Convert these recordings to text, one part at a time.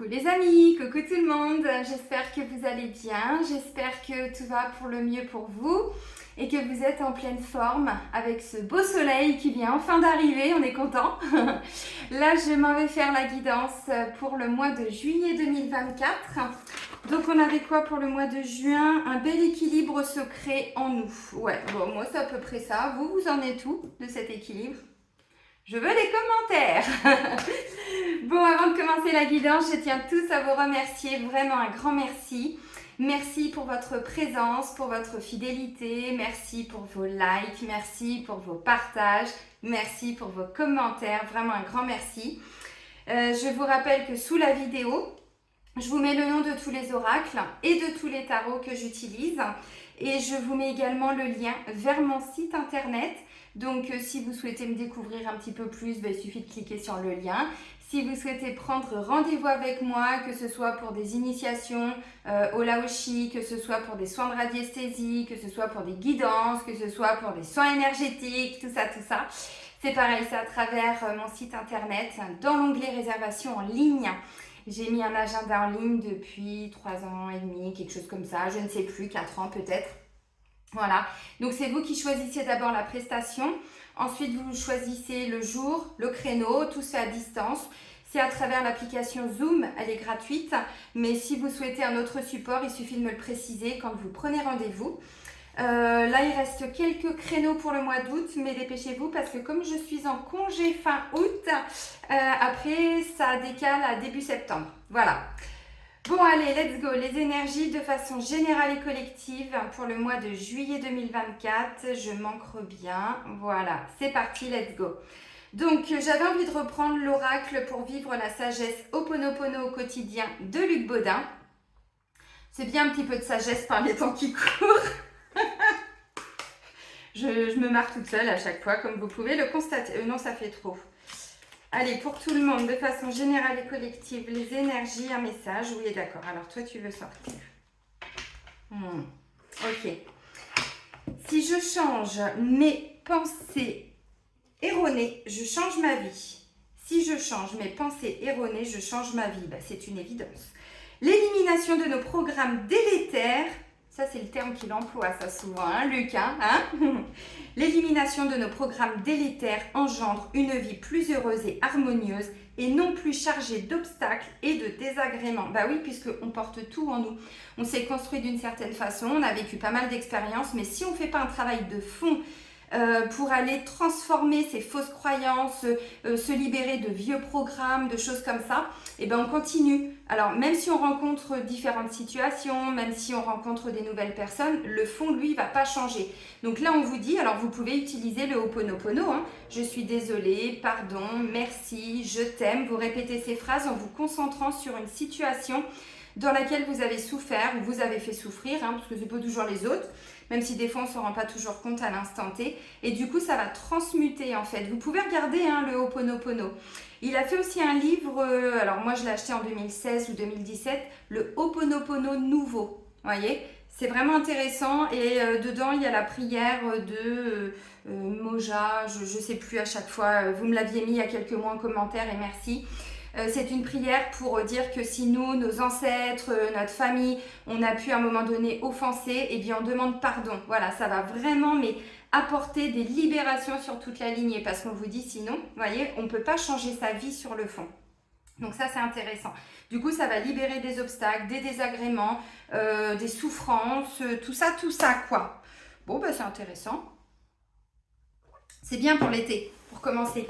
les amis, coucou tout le monde, j'espère que vous allez bien, j'espère que tout va pour le mieux pour vous et que vous êtes en pleine forme avec ce beau soleil qui vient enfin d'arriver, on est content. Là je m'en vais faire la guidance pour le mois de juillet 2024. Donc on avait quoi pour le mois de juin? Un bel équilibre secret en nous. Ouais, bon moi c'est à peu près ça, vous en êtes où de cet équilibre? Je veux des commentaires. Bon, avant de commencer la guidance, je tiens tous à vous remercier, vraiment un grand merci. Merci pour votre présence, pour votre fidélité, merci pour vos likes, merci pour vos partages, merci pour vos commentaires, vraiment un grand merci. Je vous rappelle que sous la vidéo, je vous mets le nom de tous les oracles et de tous les tarots que j'utilise. Et je vous mets également le lien vers mon site internet. Donc si vous souhaitez me découvrir un petit peu plus, il suffit de cliquer sur le lien. Si vous souhaitez prendre rendez-vous avec moi, que ce soit pour des initiations au Laoshi, que ce soit pour des soins de radiesthésie, que ce soit pour des guidances, que ce soit pour des soins énergétiques, tout ça, c'est pareil, c'est à travers mon site internet, dans l'onglet réservation en ligne. J'ai mis un agenda en ligne depuis 3 ans et demi, quelque chose comme ça, je ne sais plus, 4 ans peut-être. Voilà, donc c'est vous qui choisissez d'abord la prestation, ensuite vous choisissez le jour, le créneau, tout ça à distance. C'est à travers l'application Zoom, elle est gratuite, mais si vous souhaitez un autre support, il suffit de me le préciser quand vous prenez rendez-vous. Là, il reste quelques créneaux pour le mois d'août, mais dépêchez-vous parce que comme je suis en congé fin août, après ça décale à début septembre. Voilà. Bon allez, let's go, les énergies de façon générale et collective pour le mois de juillet 2024, je m'ancre bien, voilà, c'est parti, let's go. Donc j'avais envie de reprendre l'oracle pour vivre la sagesse Ho'oponopono au quotidien de Luc Baudin. C'est bien un petit peu de sagesse par les temps qui courent. Je me marre toute seule à chaque fois, comme vous pouvez le constater. Non, ça fait trop. Allez, pour tout le monde, de façon générale et collective, les énergies, un message. Oui, d'accord. Alors, toi, tu veux sortir. Ok. Si je change mes pensées erronées, je change ma vie. Si je change mes pensées erronées, je change ma vie. C'est une évidence. L'élimination de nos programmes délétères. Ça, c'est le terme qu'il emploie, ça, souvent, hein, Luc, hein. L'élimination de nos programmes délétères engendre une vie plus heureuse et harmonieuse et non plus chargée d'obstacles et de désagréments. Bah oui, puisqu'on porte tout en nous. On s'est construit d'une certaine façon, on a vécu pas mal d'expériences, mais si on ne fait pas un travail de fond pour aller transformer ces fausses croyances, se libérer de vieux programmes, de choses comme ça, et ben on continue. Alors même si on rencontre différentes situations, même si on rencontre des nouvelles personnes, le fond lui va pas changer. Donc là on vous dit, alors vous pouvez utiliser le Ho'oponopono, hein, je suis désolée, pardon, merci, je t'aime. Vous répétez ces phrases en vous concentrant sur une situation dans laquelle vous avez souffert ou vous avez fait souffrir, hein, parce que c'est pas toujours les autres, même si des fois on ne se rend pas toujours compte à l'instant T, et du coup ça va transmuter en fait. Vous pouvez regarder hein, le Ho'oponopono. Il a fait aussi un livre, alors moi je l'ai acheté en 2016 ou 2017, le Ho'oponopono nouveau, vous voyez, c'est vraiment intéressant et dedans il y a la prière de Moja, je ne sais plus à chaque fois, vous me l'aviez mis il y a quelques mois en commentaire et merci. C'est une prière pour dire que si nous, nos ancêtres, notre famille, on a pu à un moment donné offenser, eh bien on demande pardon. Voilà, ça va vraiment apporter des libérations sur toute la lignée parce qu'on vous dit sinon, vous voyez, on ne peut pas changer sa vie sur le fond. Donc ça, c'est intéressant. Du coup, ça va libérer des obstacles, des désagréments, des souffrances, tout ça quoi. Bon, c'est intéressant. C'est bien pour l'été. Pour commencer,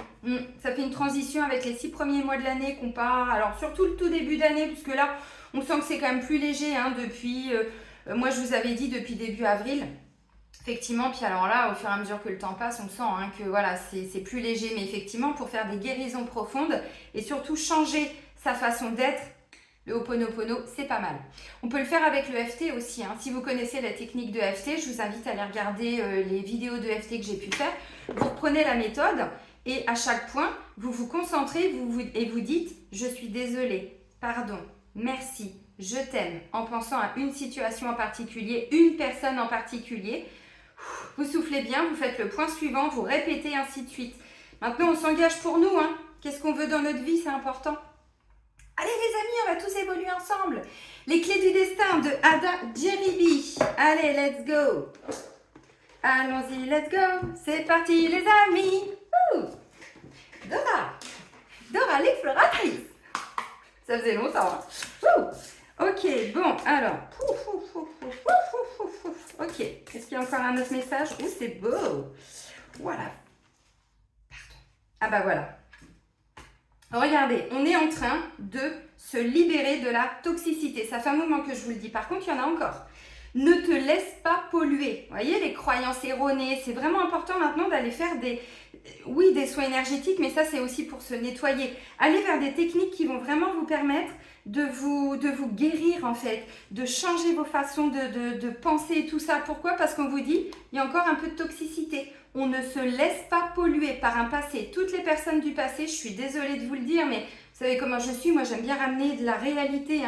ça fait une transition avec les 6 premiers mois de l'année qu'on part, alors surtout le tout début d'année, puisque là, on sent que c'est quand même plus léger, hein, depuis, moi je vous avais dit depuis début avril, effectivement, puis alors là, au fur et à mesure que le temps passe, on sent hein, que voilà, c'est plus léger, mais effectivement, pour faire des guérisons profondes, et surtout changer sa façon d'être, le Ho'oponopono, c'est pas mal. On peut le faire avec le FT aussi, hein. Si vous connaissez la technique de FT, je vous invite à aller regarder les vidéos de FT que j'ai pu faire. Vous reprenez la méthode et à chaque point, vous vous concentrez et vous dites « Je suis désolée, pardon, merci, je t'aime » en pensant à une situation en particulier, une personne en particulier. Vous soufflez bien, vous faites le point suivant, vous répétez ainsi de suite. Maintenant, on s'engage pour nous. Hein. Qu'est-ce qu'on veut dans notre vie, c'est important. Allez les amis, on va tous évoluer ensemble. Les clés du destin de Ada Jeribi. Allez, let's go. Allons-y, let's go. C'est parti les amis. Ouh. Dora l'exploratrice. Ça faisait longtemps. Hein. Ok, bon, alors. Ok, est-ce qu'il y a encore un autre message? Ouh, c'est beau. Voilà. Pardon. Ah bah voilà. Regardez, on est en train de se libérer de la toxicité. Ça fait un moment que je vous le dis. Par contre, il y en a encore. Ne te laisse pas polluer. Vous voyez, les croyances erronées, c'est vraiment important maintenant d'aller faire des soins énergétiques, mais ça, c'est aussi pour se nettoyer. Allez vers des techniques qui vont vraiment vous permettre de vous guérir, en fait, de changer vos façons de penser et tout ça. Pourquoi? Parce qu'on vous dit, il y a encore un peu de toxicité. On ne se laisse pas polluer par un passé. Toutes les personnes du passé, je suis désolée de vous le dire, mais vous savez comment je suis, moi j'aime bien ramener de la réalité,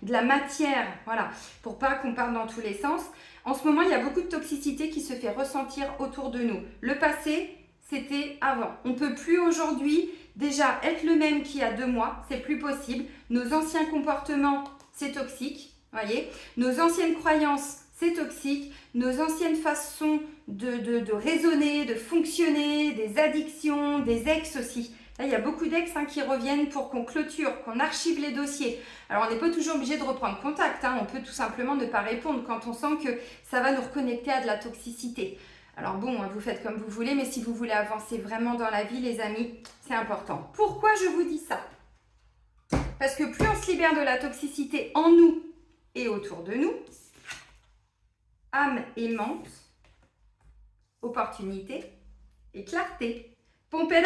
de la matière, voilà, pour pas qu'on parte dans tous les sens. En ce moment, il y a beaucoup de toxicité qui se fait ressentir autour de nous. Le passé, c'était avant. On ne peut plus aujourd'hui déjà être le même qu'il y a 2 mois, c'est plus possible. Nos anciens comportements, c'est toxique, voyez. Nos anciennes croyances, c'est toxique. Nos anciennes façons de raisonner, de fonctionner, des addictions, des ex aussi. Là, il y a beaucoup d'ex qui reviennent pour qu'on clôture, qu'on archive les dossiers. Alors, on n'est pas toujours obligé de reprendre contact. On peut tout simplement ne pas répondre quand on sent que ça va nous reconnecter à de la toxicité. Alors bon, vous faites comme vous voulez, mais si vous voulez avancer vraiment dans la vie, les amis, c'est important. Pourquoi je vous dis ça? Parce que plus on se libère de la toxicité en nous et autour de nous, âme aimante, opportunité et clarté. Pompez up,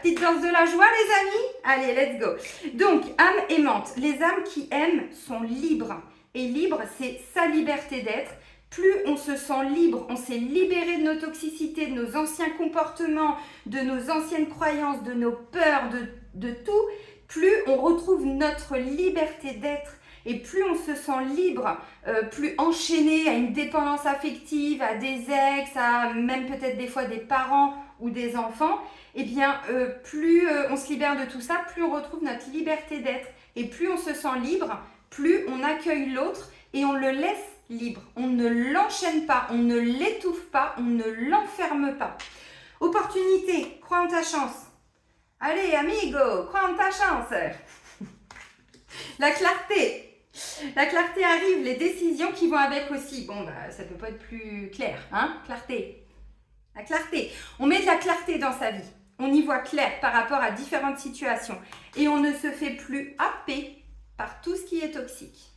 petite danse de la joie les amis. Allez, let's go. Donc, âme aimante. Les âmes qui aiment sont libres. Et libre, c'est sa liberté d'être. Plus on se sent libre, on s'est libéré de nos toxicités, de nos anciens comportements, de nos anciennes croyances, de nos peurs, de tout, plus on retrouve notre liberté d'être. Et plus on se sent libre, plus enchaîné à une dépendance affective, à des ex, à même peut-être des fois des parents ou des enfants, eh bien, plus on se libère de tout ça, plus on retrouve notre liberté d'être. Et plus on se sent libre, plus on accueille l'autre et on le laisse libre. On ne l'enchaîne pas, on ne l'étouffe pas, on ne l'enferme pas. Opportunité, crois en ta chance. Allez, amigo, crois en ta chance. La clarté. La clarté arrive, les décisions qui vont avec aussi. Bon, ça ne peut pas être plus clair, clarté. La clarté. On met de la clarté dans sa vie. On y voit clair par rapport à différentes situations. Et on ne se fait plus happer par tout ce qui est toxique.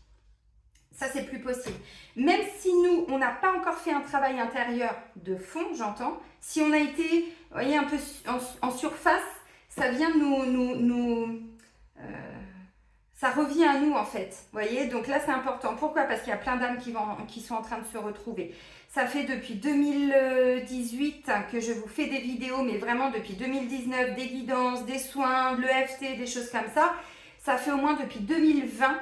Ça, c'est plus possible. Même si nous, on n'a pas encore fait un travail intérieur de fond, j'entends. Si on a été, vous voyez, un peu en surface, ça vient ça revient à nous en fait, vous voyez, donc là c'est important. Pourquoi? Parce qu'il y a plein d'âmes qui sont en train de se retrouver. Ça fait depuis 2018 que je vous fais des vidéos, mais vraiment depuis 2019, des guidances, des soins, de l'EFT, des choses comme ça. Ça fait au moins depuis 2020,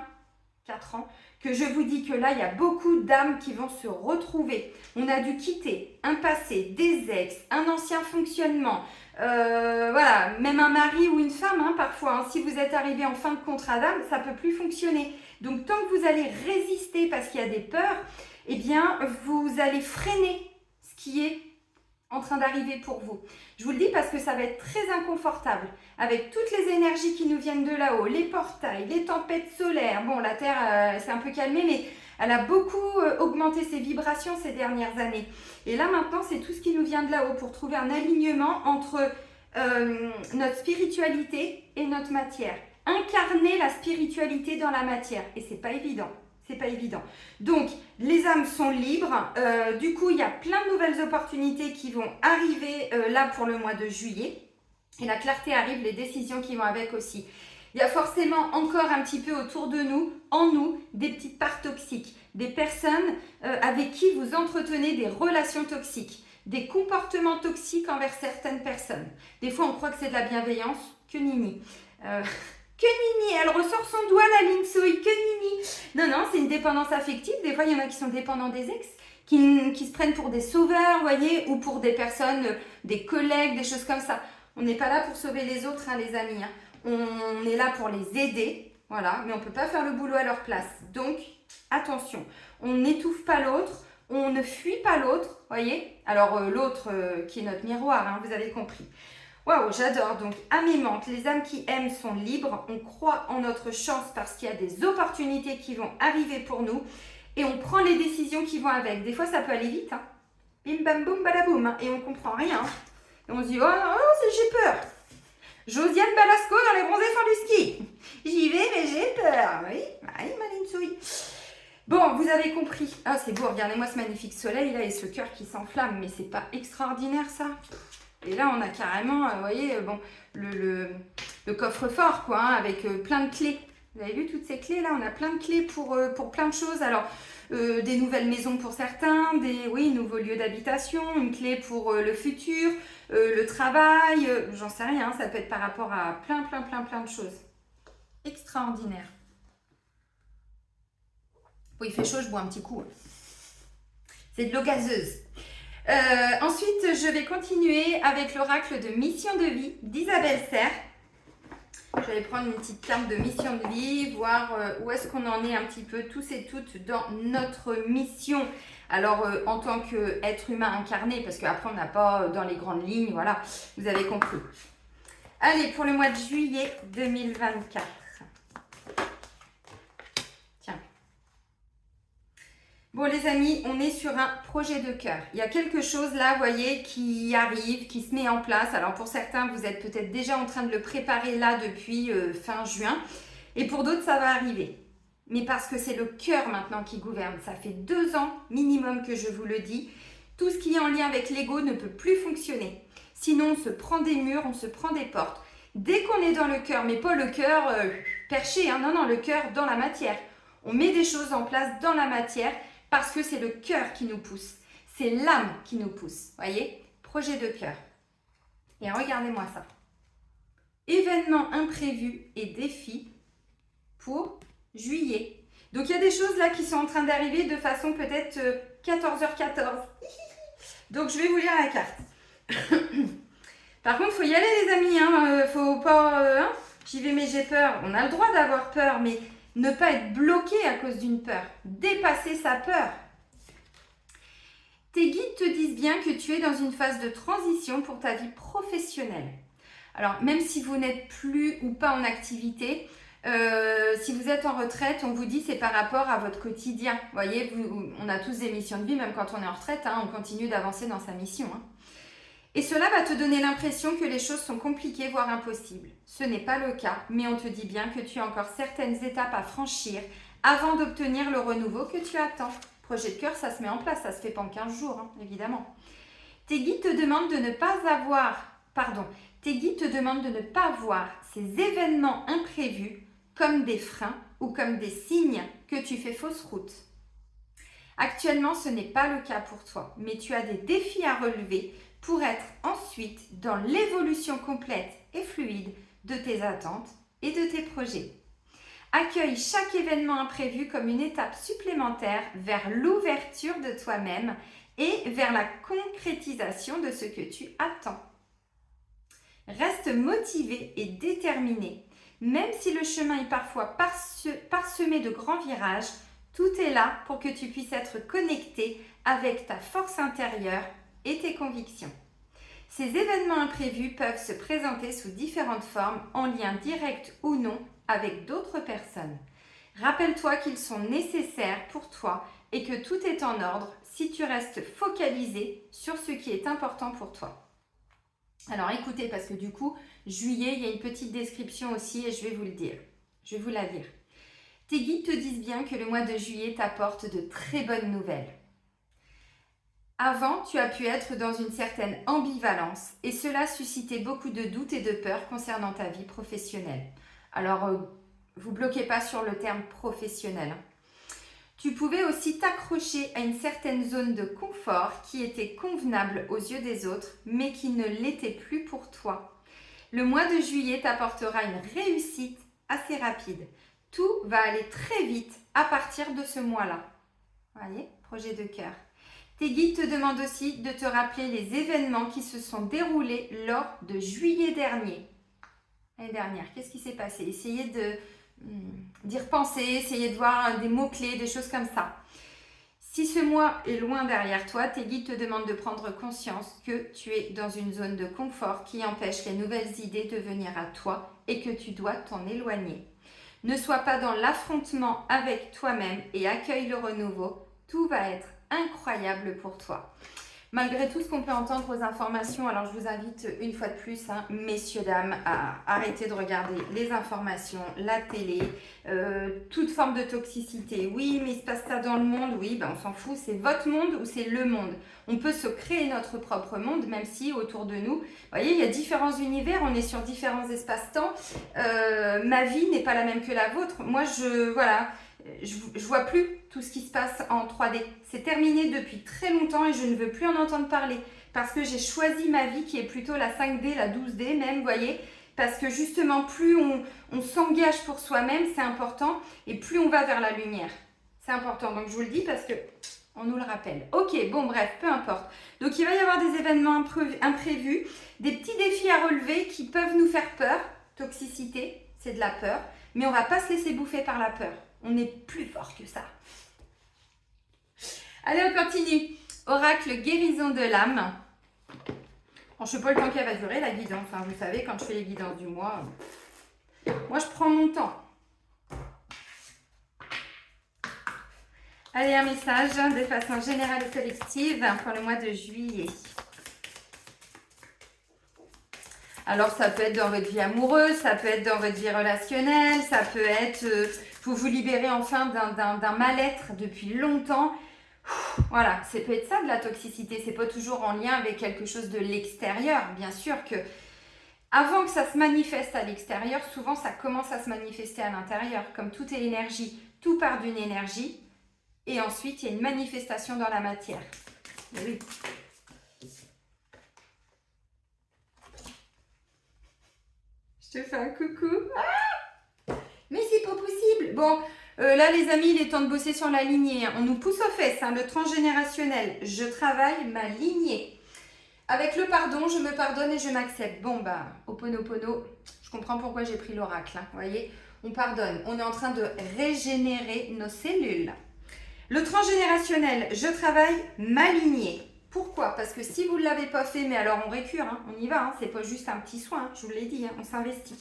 4 ans, que je vous dis que là, il y a beaucoup d'âmes qui vont se retrouver. On a dû quitter un passé, des ex, un ancien fonctionnement, voilà, même un mari ou une femme, parfois. Si vous êtes arrivé en fin de contrat d'âme, ça ne peut plus fonctionner. Donc, tant que vous allez résister parce qu'il y a des peurs, eh bien, vous allez freiner ce qui est en train d'arriver pour vous. Je vous le dis parce que ça va être très inconfortable avec toutes les énergies qui nous viennent de là-haut, les portails, les tempêtes solaires. Bon, la Terre s'est un peu calmée, mais elle a beaucoup augmenté ses vibrations ces dernières années. Et là, maintenant, c'est tout ce qui nous vient de là-haut pour trouver un alignement entre notre spiritualité et notre matière. Incarner la spiritualité dans la matière. Et c'est pas évident. C'est pas évident. Donc, les âmes sont libres. Du coup, il y a plein de nouvelles opportunités qui vont arriver là pour le mois de juillet. Et la clarté arrive, les décisions qui vont avec aussi. Il y a forcément encore un petit peu autour de nous, en nous, des petites parts toxiques. Des personnes avec qui vous entretenez des relations toxiques. Des comportements toxiques envers certaines personnes. Des fois, on croit que c'est de la bienveillance. Que nini. Que nini, elle ressort son doigt la linsouille, que nini. Non, non, c'est une dépendance affective. Des fois, il y en a qui sont dépendants des ex, qui se prennent pour des sauveurs, vous voyez, ou pour des personnes, des collègues, des choses comme ça. On n'est pas là pour sauver les autres, les amis. On est là pour les aider, Voilà, mais on ne peut pas faire le boulot à leur place. Donc, attention, on n'étouffe pas l'autre, on ne fuit pas l'autre, voyez. Alors, l'autre qui est notre miroir, hein, vous avez compris. Waouh, j'adore. Donc, aimante, les âmes qui aiment sont libres. On croit en notre chance parce qu'il y a des opportunités qui vont arriver pour nous. Et on prend les décisions qui vont avec. Des fois, ça peut aller vite. Hein. Bim, bam, boum, badaboum. Hein, et on ne comprend rien. Et on se dit, oh non, j'ai peur. Josiane Balasco dans les bronzés fins du ski. J'y vais, mais j'ai peur. Oui, maline souris. Bon, vous avez compris. Ah, c'est beau, regardez-moi ce magnifique soleil là et ce cœur qui s'enflamme. Mais c'est pas extraordinaire ça? Et là, on a carrément, vous voyez, bon, le coffre-fort, quoi, hein, avec plein de clés. Vous avez vu toutes ces clés là? On a plein de clés pour plein de choses. Alors, des nouvelles maisons pour certains, oui, nouveaux lieux d'habitation, une clé pour le futur, le travail, j'en sais rien, ça peut être par rapport à plein de choses. Extraordinaire. Bon, il fait chaud, je bois un petit coup. C'est de l'eau gazeuse. Ensuite, je vais continuer avec l'oracle de mission de vie d'Isabelle Serre. Je vais prendre une petite carte de mission de vie, voir où est-ce qu'on en est un petit peu tous et toutes dans notre mission. Alors, en tant qu'être humain incarné, parce qu'après, on n'a pas dans les grandes lignes, voilà, vous avez compris. Allez, pour le mois de juillet 2024. Tiens. Bon, les amis, on est sur un projet de cœur. Il y a quelque chose là, vous voyez, qui arrive, qui se met en place. Alors, pour certains, vous êtes peut-être déjà en train de le préparer là depuis fin juin. Et pour d'autres, ça va arriver. Mais parce que c'est le cœur maintenant qui gouverne. Ça fait 2 ans minimum que je vous le dis. Tout ce qui est en lien avec l'ego ne peut plus fonctionner. Sinon, on se prend des murs, on se prend des portes. Dès qu'on est dans le cœur, mais pas le cœur perché, hein, non, le cœur dans la matière. On met des choses en place dans la matière parce que c'est le cœur qui nous pousse. C'est l'âme qui nous pousse. Voyez? Projet de cœur. Et regardez-moi ça. Événements imprévus et défis pour juillet. Donc, il y a des choses là qui sont en train d'arriver de façon peut-être 14h14. Donc, je vais vous lire la carte. Par contre, il faut y aller les amis. Hein. Faut pas... J'y vais mais j'ai peur. On a le droit d'avoir peur, mais ne pas être bloqué à cause d'une peur. Dépasser sa peur. Tes guides te disent bien que tu es dans une phase de transition pour ta vie professionnelle. Alors, même si vous n'êtes plus ou pas en activité, si vous êtes en retraite, on vous dit c'est par rapport à votre quotidien. Vous voyez, on a tous des missions de vie, même quand on est en retraite, hein, on continue d'avancer dans sa mission. Hein. Et cela va te donner l'impression que les choses sont compliquées, voire impossibles. Ce n'est pas le cas, mais on te dit bien que tu as encore certaines étapes à franchir avant d'obtenir le renouveau que tu attends. Projet de cœur, ça se met en place, ça se fait pas en 15 jours, hein, évidemment. Tes guides te demandent de ne pas voir ces événements imprévus comme des freins ou comme des signes que tu fais fausse route. Actuellement, ce n'est pas le cas pour toi, mais tu as des défis à relever pour être ensuite dans l'évolution complète et fluide de tes attentes et de tes projets. Accueille chaque événement imprévu comme une étape supplémentaire vers l'ouverture de toi-même et vers la concrétisation de ce que tu attends. Reste motivé et déterminé. Même si le chemin est parfois parsemé de grands virages, tout est là pour que tu puisses être connecté avec ta force intérieure et tes convictions. Ces événements imprévus peuvent se présenter sous différentes formes, en lien direct ou non avec d'autres personnes. Rappelle-toi qu'ils sont nécessaires pour toi et que tout est en ordre si tu restes focalisé sur ce qui est important pour toi. Alors écoutez, parce que du coup, juillet, il y a une petite description aussi et je vais vous le dire. Je vais vous la lire. Tes guides te disent bien que le mois de juillet t'apporte de très bonnes nouvelles. Avant, tu as pu être dans une certaine ambivalence et cela suscitait beaucoup de doutes et de peurs concernant ta vie professionnelle. Alors, vous ne bloquez pas sur le terme professionnel. Tu pouvais aussi t'accrocher à une certaine zone de confort qui était convenable aux yeux des autres, mais qui ne l'était plus pour toi. Le mois de juillet t'apportera une réussite assez rapide. Tout va aller très vite à partir de ce mois-là. Voyez, projet de cœur. Tes guides te demandent aussi de te rappeler les événements qui se sont déroulés lors de juillet dernier. L'année dernière, qu'est-ce qui s'est passé? Essayez d'y repenser, essayer de voir des mots-clés, des choses comme ça. Si ce mois est loin derrière toi, tes guides te demandent de prendre conscience que tu es dans une zone de confort qui empêche les nouvelles idées de venir à toi et que tu dois t'en éloigner. Ne sois pas dans l'affrontement avec toi-même et accueille le renouveau. Tout va être incroyable pour toi. Malgré tout ce qu'on peut entendre aux informations, alors je vous invite une fois de plus, messieurs, dames, à arrêter de regarder les informations, la télé, toute forme de toxicité. Oui, mais il se passe ça dans le monde, oui, ben on s'en fout, c'est votre monde ou c'est le monde. On peut se créer notre propre monde, même si autour de nous, vous voyez, il y a différents univers, on est sur différents espaces-temps. Ma vie n'est pas la même que la vôtre. Moi, je vois plus tout ce qui se passe en 3D. C'est terminé depuis très longtemps et je ne veux plus en entendre parler parce que j'ai choisi ma vie qui est plutôt la 5D, la 12D même, vous voyez, parce que justement plus on s'engage pour soi-même, c'est important, et plus on va vers la lumière. C'est important, donc je vous le dis parce que on nous le rappelle. Ok, bon bref, peu importe. Donc il va y avoir des événements imprévus, des petits défis à relever qui peuvent nous faire peur. Toxicité, c'est de la peur, mais on ne va pas se laisser bouffer par la peur. On est plus fort que ça. Allez, on continue. Oracle guérison de l'âme. Bon, je ne sais pas le temps qu'elle va durer, la guidance. Vous savez, quand je fais les guidances du mois, moi, je prends mon temps. Allez, un message de façon générale et collective pour le mois de juillet. Alors, ça peut être dans votre vie amoureuse, ça peut être dans votre vie relationnelle, ça peut être pour vous libérer enfin d'un mal-être depuis longtemps. Voilà, ça peut être ça de la toxicité. C'est pas toujours en lien avec quelque chose de l'extérieur. Bien sûr que avant que ça se manifeste à l'extérieur, souvent ça commence à se manifester à l'intérieur. Comme tout est énergie, tout part d'une énergie. Et ensuite, il y a une manifestation dans la matière. Mais oui. Je te fais un coucou. Ah, mais c'est pas possible. Bon, là les amis, il est temps de bosser sur la lignée. On nous pousse aux fesses, le transgénérationnel. Je travaille ma lignée. Avec le pardon, je me pardonne et je m'accepte. Bon, bah, Ho'oponopono, je comprends pourquoi j'ai pris l'oracle. Vous voyez, on pardonne. On est en train de régénérer nos cellules. Le transgénérationnel, je travaille ma lignée. Pourquoi? Parce que si vous ne l'avez pas fait, mais alors on récure, on y va, c'est pas juste un petit soin, je vous l'ai dit, on s'investit.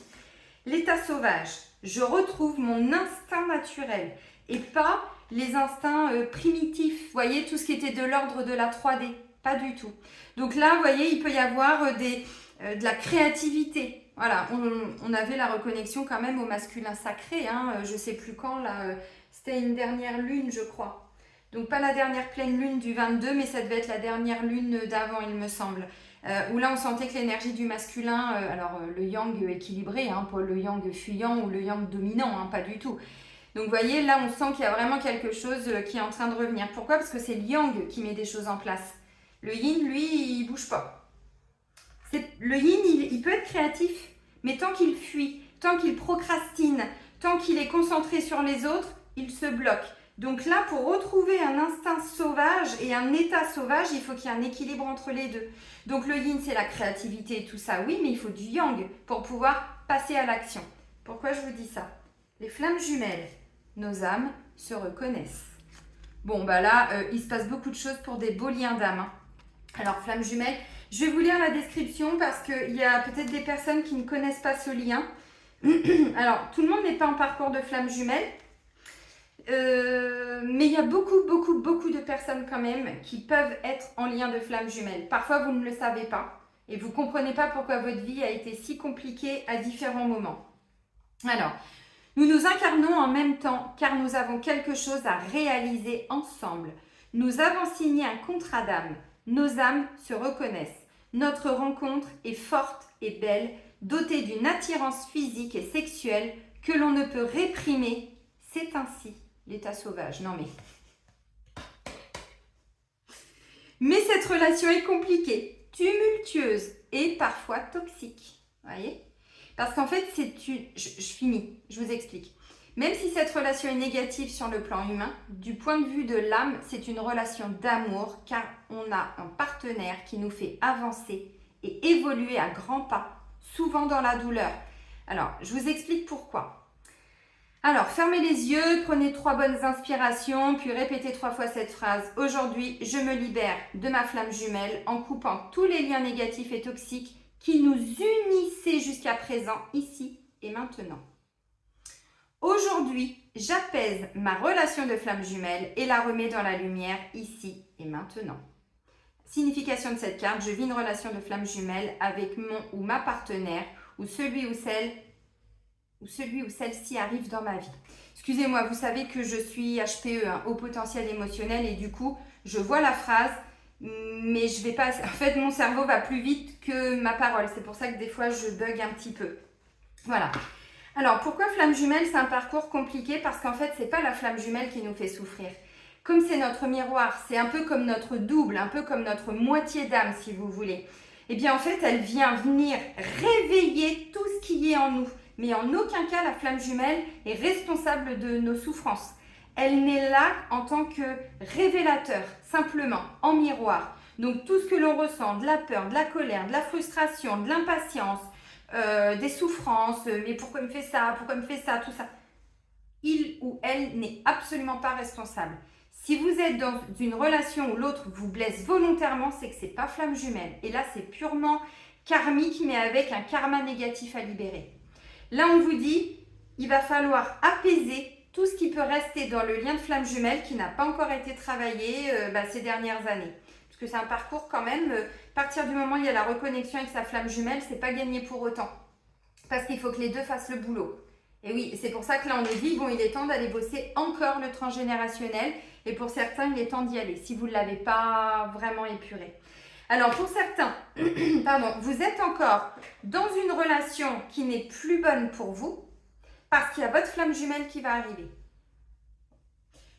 L'état sauvage, je retrouve mon instinct naturel et pas les instincts primitifs, vous voyez, tout ce qui était de l'ordre de la 3D, pas du tout. Donc là, vous voyez, il peut y avoir de la créativité. Voilà, on avait la reconnexion quand même au masculin sacré, je sais plus quand, là, c'était une dernière lune, je crois. Donc pas la dernière pleine lune du 22, mais ça devait être la dernière lune d'avant, il me semble. Où là, on sentait que l'énergie du masculin, le yang équilibré, pas le yang fuyant ou le yang dominant, pas du tout. Donc vous voyez, là, on sent qu'il y a vraiment quelque chose qui est en train de revenir. Pourquoi? Parce que c'est le yang qui met des choses en place. Le yin, lui, il bouge pas. Le yin, il peut être créatif, mais tant qu'il fuit, tant qu'il procrastine, tant qu'il est concentré sur les autres, il se bloque. Donc là, pour retrouver un instinct sauvage et un état sauvage, il faut qu'il y ait un équilibre entre les deux. Donc le yin, c'est la créativité et tout ça, oui, mais il faut du yang pour pouvoir passer à l'action. Pourquoi je vous dis ça? Les flammes jumelles, nos âmes se reconnaissent. Bon, bah là, il se passe beaucoup de choses pour des beaux liens d'âme. Alors, flammes jumelles, je vais vous lire la description parce qu'il y a peut-être des personnes qui ne connaissent pas ce lien. Alors, tout le monde n'est pas en parcours de flammes jumelles. Mais il y a beaucoup de personnes quand même qui peuvent être en lien de flammes jumelles. Parfois, vous ne le savez pas et vous ne comprenez pas pourquoi votre vie a été si compliquée à différents moments. Alors, nous nous incarnons en même temps car nous avons quelque chose à réaliser ensemble. Nous avons signé un contrat d'âme. Nos âmes se reconnaissent. Notre rencontre est forte et belle, dotée d'une attirance physique et sexuelle que l'on ne peut réprimer. C'est ainsi l'état sauvage. Non mais cette relation est compliquée, tumultueuse et parfois toxique. Voyez? Parce qu'en fait, je finis, je vous explique. Même si cette relation est négative sur le plan humain, du point de vue de l'âme, c'est une relation d'amour car on a un partenaire qui nous fait avancer et évoluer à grands pas, souvent dans la douleur. Alors, je vous explique pourquoi. Alors, fermez les yeux, prenez 3 bonnes inspirations, puis répétez 3 fois cette phrase. Aujourd'hui, je me libère de ma flamme jumelle en coupant tous les liens négatifs et toxiques qui nous unissaient jusqu'à présent, ici et maintenant. Aujourd'hui, j'apaise ma relation de flamme jumelle et la remets dans la lumière, ici et maintenant. Signification de cette carte, je vis une relation de flamme jumelle avec mon ou ma partenaire ou celui ou celle-ci arrive dans ma vie. Excusez-moi, vous savez que je suis HPE, haut potentiel émotionnel, et du coup, je vois la phrase, mais je vais pas... En fait, mon cerveau va plus vite que ma parole. C'est pour ça que des fois, je bug un petit peu. Voilà. Alors, pourquoi flamme jumelle, c'est un parcours compliqué? Parce qu'en fait, c'est pas la flamme jumelle qui nous fait souffrir. Comme c'est notre miroir, c'est un peu comme notre double, un peu comme notre moitié d'âme, si vous voulez. Eh bien, en fait, elle vient venir réveiller tout ce qui est en nous. Mais en aucun cas, la flamme jumelle est responsable de nos souffrances. Elle n'est là en tant que révélateur, simplement, en miroir. Donc, tout ce que l'on ressent, de la peur, de la colère, de la frustration, de l'impatience, des souffrances, mais pourquoi il me fait ça, tout ça. Il ou elle n'est absolument pas responsable. Si vous êtes dans une relation où l'autre vous blesse volontairement, c'est que ce n'est pas flamme jumelle. Et là, c'est purement karmique, mais avec un karma négatif à libérer. Là, on vous dit, il va falloir apaiser tout ce qui peut rester dans le lien de flamme jumelle qui n'a pas encore été travaillé ces dernières années. Parce que c'est un parcours quand même, à partir du moment où il y a la reconnexion avec sa flamme jumelle, c'est pas gagné pour autant. Parce qu'il faut que les deux fassent le boulot. Et oui, c'est pour ça que là, on nous dit, bon, il est temps d'aller bosser encore le transgénérationnel. Et pour certains, il est temps d'y aller, si vous ne l'avez pas vraiment épuré. Alors, pour certains, pardon, vous êtes encore dans une relation qui n'est plus bonne pour vous parce qu'il y a votre flamme jumelle qui va arriver.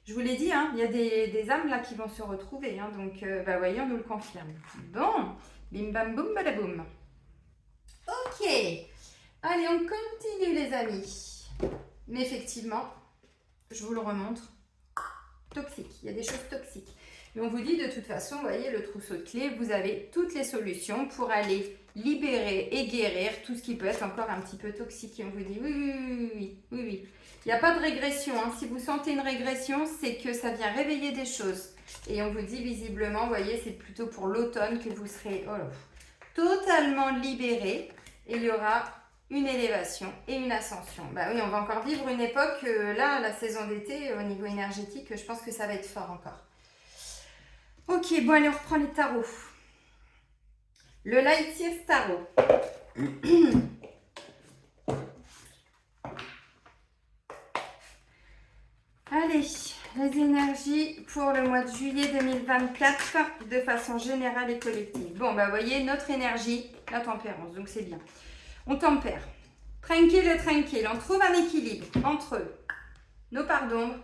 Je vous l'ai dit, hein, il y a des âmes là qui vont se retrouver. Hein, donc, voyez, on nous le confirme. Bon, bim bam boum badaboum. Ok. Allez, on continue les amis. Mais effectivement, je vous le remontre, toxique. Il y a des choses toxiques. Et on vous dit de toute façon, vous voyez le trousseau de clés, vous avez toutes les solutions pour aller libérer et guérir tout ce qui peut être encore un petit peu toxique. Et on vous dit oui. Il n'y a pas de régression. Hein. Si vous sentez une régression, c'est que ça vient réveiller des choses. Et on vous dit visiblement, vous voyez, c'est plutôt pour l'automne que vous serez totalement libéré. Et il y aura une élévation et une ascension. Bah oui, on va encore vivre une époque, là, la saison d'été, au niveau énergétique, je pense que ça va être fort encore. Ok, bon, allez, on reprend les tarots. Le Light Years Tarot. Allez, les énergies pour le mois de juillet 2024 de façon générale et collective. Bon, bah, vous voyez, notre énergie, la tempérance, donc c'est bien. On tempère. Tranquille, on trouve un équilibre entre nos parts d'ombre,